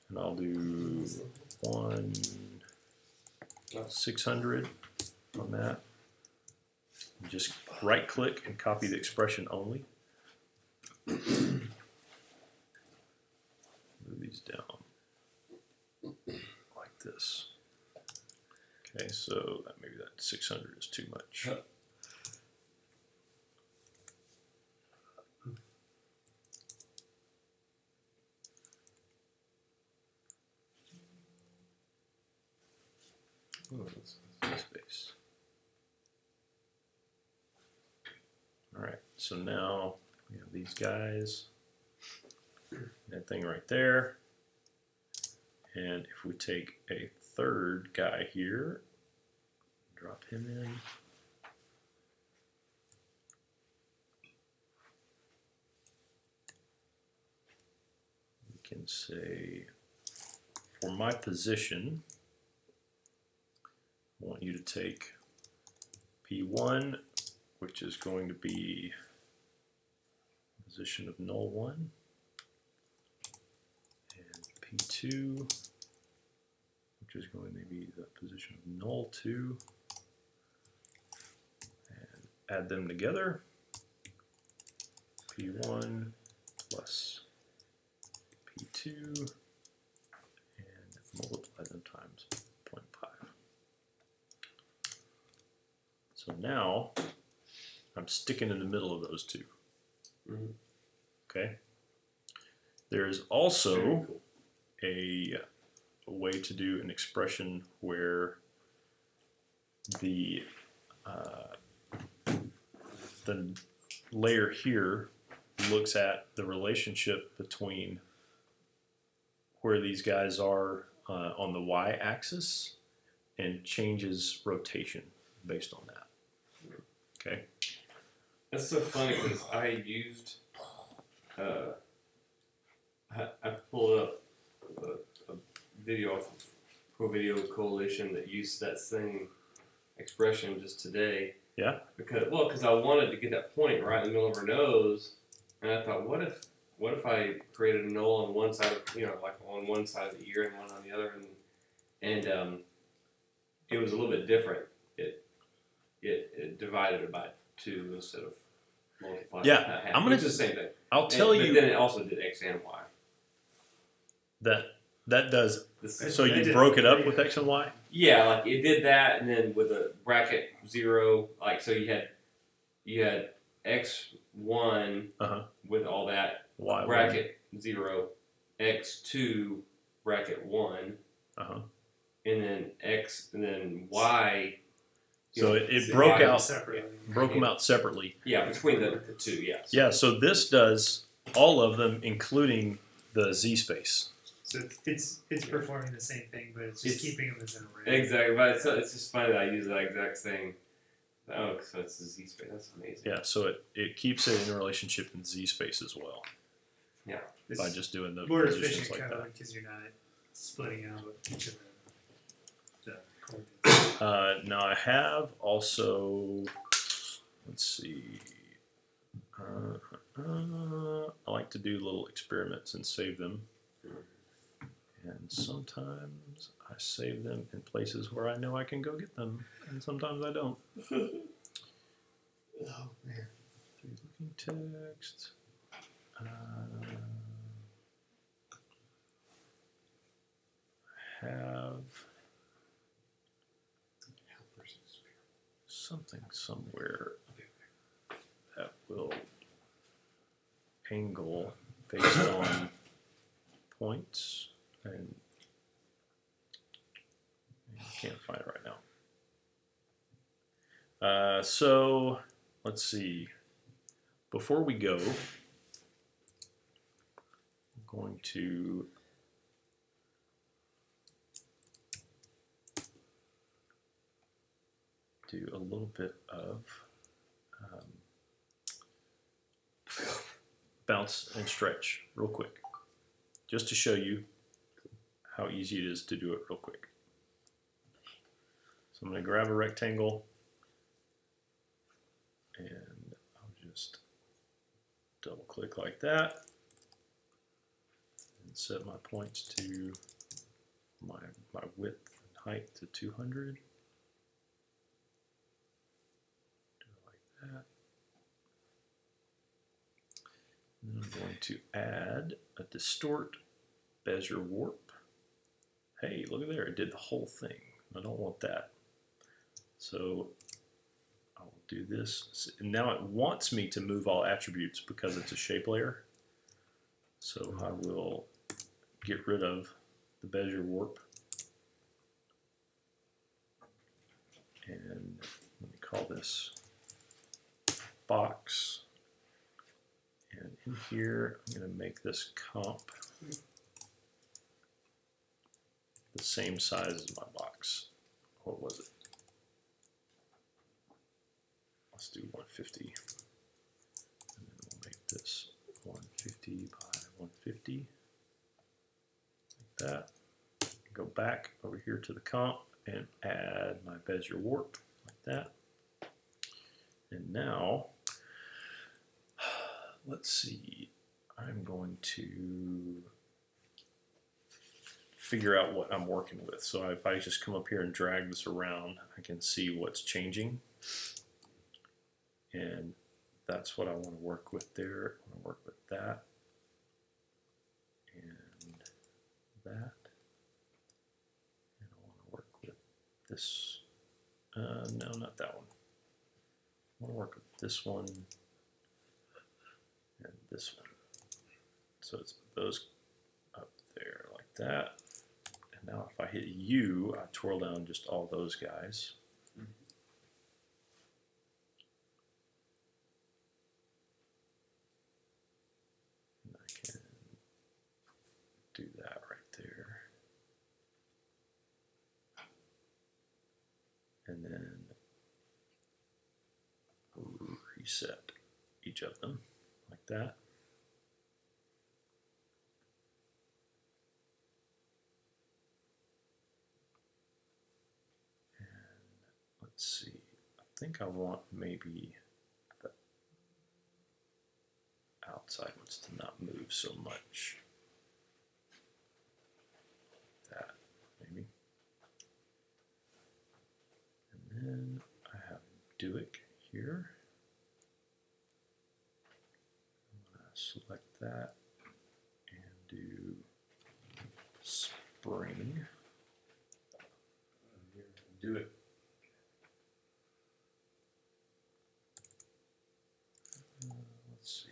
and I'll do 600 on that. And just right click and copy the expression only. Move these down like this. Okay, so maybe that 600 is too much. Oh, that's space. All right, so now we have these guys, that thing right there, and if we take a third guy here, drop him in, we can say, for my position, I want you to take P1, which is going to be position of null 1, and P2, which is going to be the position of null 2, and add them together, P1 plus P2, and multiply them times 0.5. So now I'm sticking in the middle of those two. Mm-hmm. Okay. There's also a way to do an expression where the layer here looks at the relationship between where these guys are on the y-axis and changes rotation based on that. Okay. That's so funny because I used, I pulled up a video off of Pro Video Coalition that used that same expression just today. Yeah. Because I wanted to get that point right in the middle of her nose, and I thought, what if I created a null on one side, like on one side of the ear and one on the other, and it was a little bit different. It divided it by 2 instead of multiplying. Yeah, half. I'm gonna It's the same thing. I'll tell But you then it also did X and Y. that does. This- So They you did broke it up pretty with good. X and Y. Yeah, like it did that, and then with a bracket 0, like so you had X1 Uh-huh. with all that Y. bracket 0, X2 bracket 1, Uh-huh. and then X and then Y. So it it's broke Y out- separately. Broke them out separately. Yeah, between the 2. Yes. Yeah. So this does all of them, including the Z space. So it's performing the same thing, but it's just It's- keeping them as an array. Exactly, but it's just funny that I use that exact same. Oh, so it's the Z space. That's amazing. Yeah. So it keeps it in relationship in Z space as well It's by just doing the more positions efficient like code that. because you're not splitting out each of the coordinates. Now I have also, let's see, I like to do little experiments and save them. And sometimes I save them in places where I know I can go get them, and sometimes I don't. Oh man. Through looking text. I have something somewhere that will angle based on points, and I can't find it right now. So let's see. Before we go, I'm going to do a little bit of bounce and stretch real quick, just to show you how easy it is to do it real quick. So I'm going to grab a rectangle and I'll just double click like that and set my points to my width and height to 200. That. And then I'm going to add a distort Bezier warp. Hey, look at there, it did the whole thing. I don't want that. So I'll do this. And now it wants me to move all attributes because it's a shape layer. So I will get rid of the Bezier warp. And let me call this box, and in here I'm going to make this comp the same size as my box. What was it? Let's do 150, and then we'll make this 150 by 150 like that. Go back over here to the comp and add my Bezier warp like that. And now, let's see, I'm going to figure out what I'm working with. So if I just come up here and drag this around, I can see what's changing. And that's what I want to work with there. I want to work with that and that. And I want to work with this. No, not that one. I want to work with this one and this one. So it's those up there like that. And now if I hit U, I twirl down just all those guys. And I can do that right there. and then reset each of them like that. And let's see, I think I want maybe the outside ones to not move so much. That, maybe. And then I have Duick here. I'm going to select that and do spring. Do it. Let's see.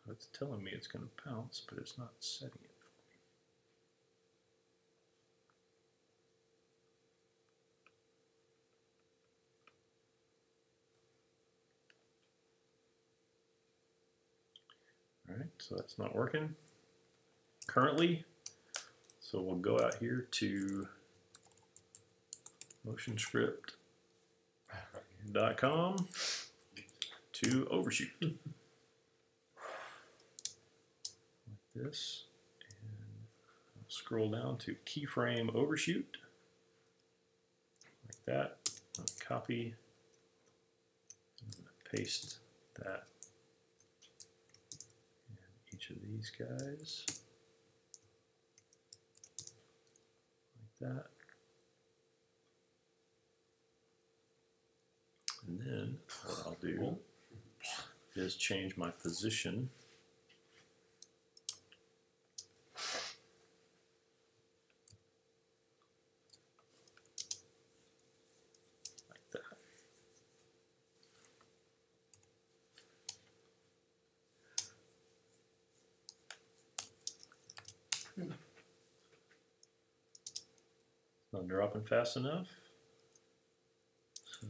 So it's telling me it's going to bounce, but it's not setting it for me. All right, so that's not working currently. So we'll go out here to motionscript.com to overshoot. Like this. And I'll scroll down to keyframe overshoot. Like that. I'll copy. I'm going to paste that in each of these guys. Like that. And then what I'll do is change my position. Like that. It's not dropping fast enough. So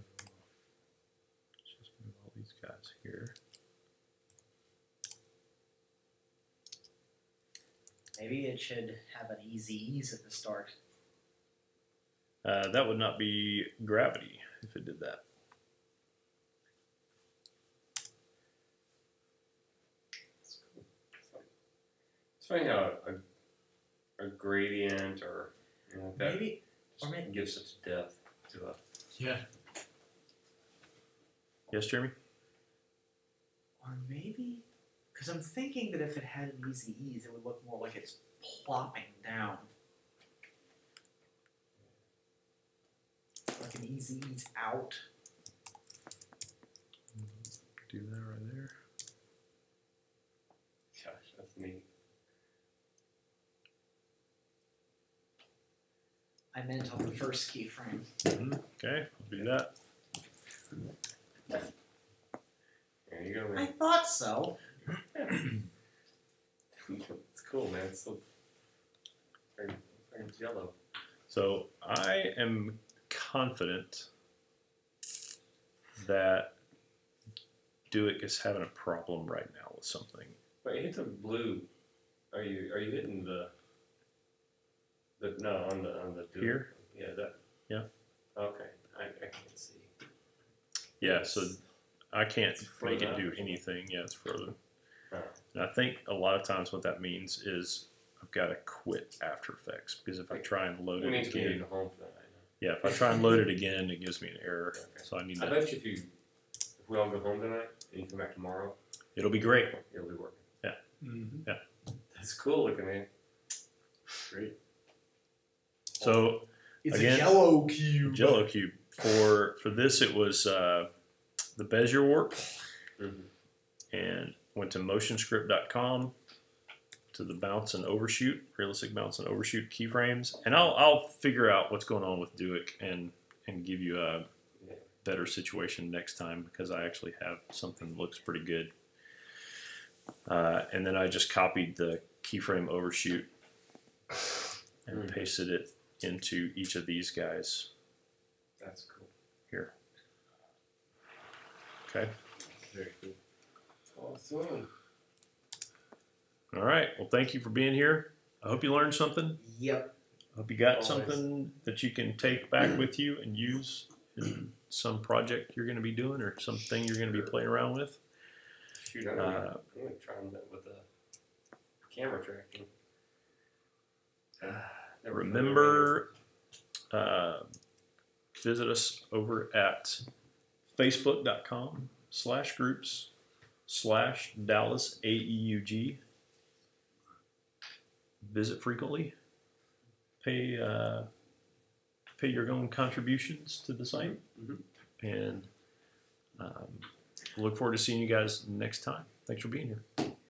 just move all these guys here. Maybe it should have an easy ease at the start. That would not be gravity if it did that. It's funny how a gradient or that Maybe, or maybe gives such depth to a. Yeah. Yes, Jeremy? Or maybe, because I'm thinking that if it had an easy ease, it would look more like it's plopping down. Like an easy ease out. Do that right there. Gosh, that's neat. I meant on the first keyframe. Okay, I'll do that. There you go, I man. thought so. It's cool, man. It's so very yellow. So I am confident that Duick is having a problem right now with something. Wait, hit the blue. Are you hitting the no on the dual? Here? Yeah, that. Yeah. Okay, I can't see. Yeah, so I can't It's make further it do up. anything. Yeah, it's further. Oh. And I think a lot of times what that means is I've got to quit After Effects because if I try and load We it need to again, go home for that. yeah, if I try and load it again, it gives me an error. Okay. So I need I to. bet you if we all go home tonight and you come back tomorrow, It'll be great. it'll be working. Mm-hmm. That's cool looking, man. Great. So It's Again, a Jello cube. Jello cube for this it was the Bezier warp, Mhm. and went to motionscript.com to the bounce and overshoot, realistic bounce and overshoot keyframes, and I'll figure out what's going on with Duick and give you a Yeah. better situation next time because I actually have something that looks pretty good. And then I just copied the keyframe overshoot and pasted it into each of these guys That's cool. here. Okay. Very cool. Awesome. All right. Well, thank you for being here. I hope you learned something. Yep. I hope you got Always. something that you can take back with you and use in some project you're going to be doing or something you're going to be playing around with. Shoot, I'm gonna try that with the camera tracking. Never Remember, visit us over at facebook.com/groups/Dallas AEUG. Visit frequently. Pay your own contributions to the site, and look forward to seeing you guys next time. Thanks for being here.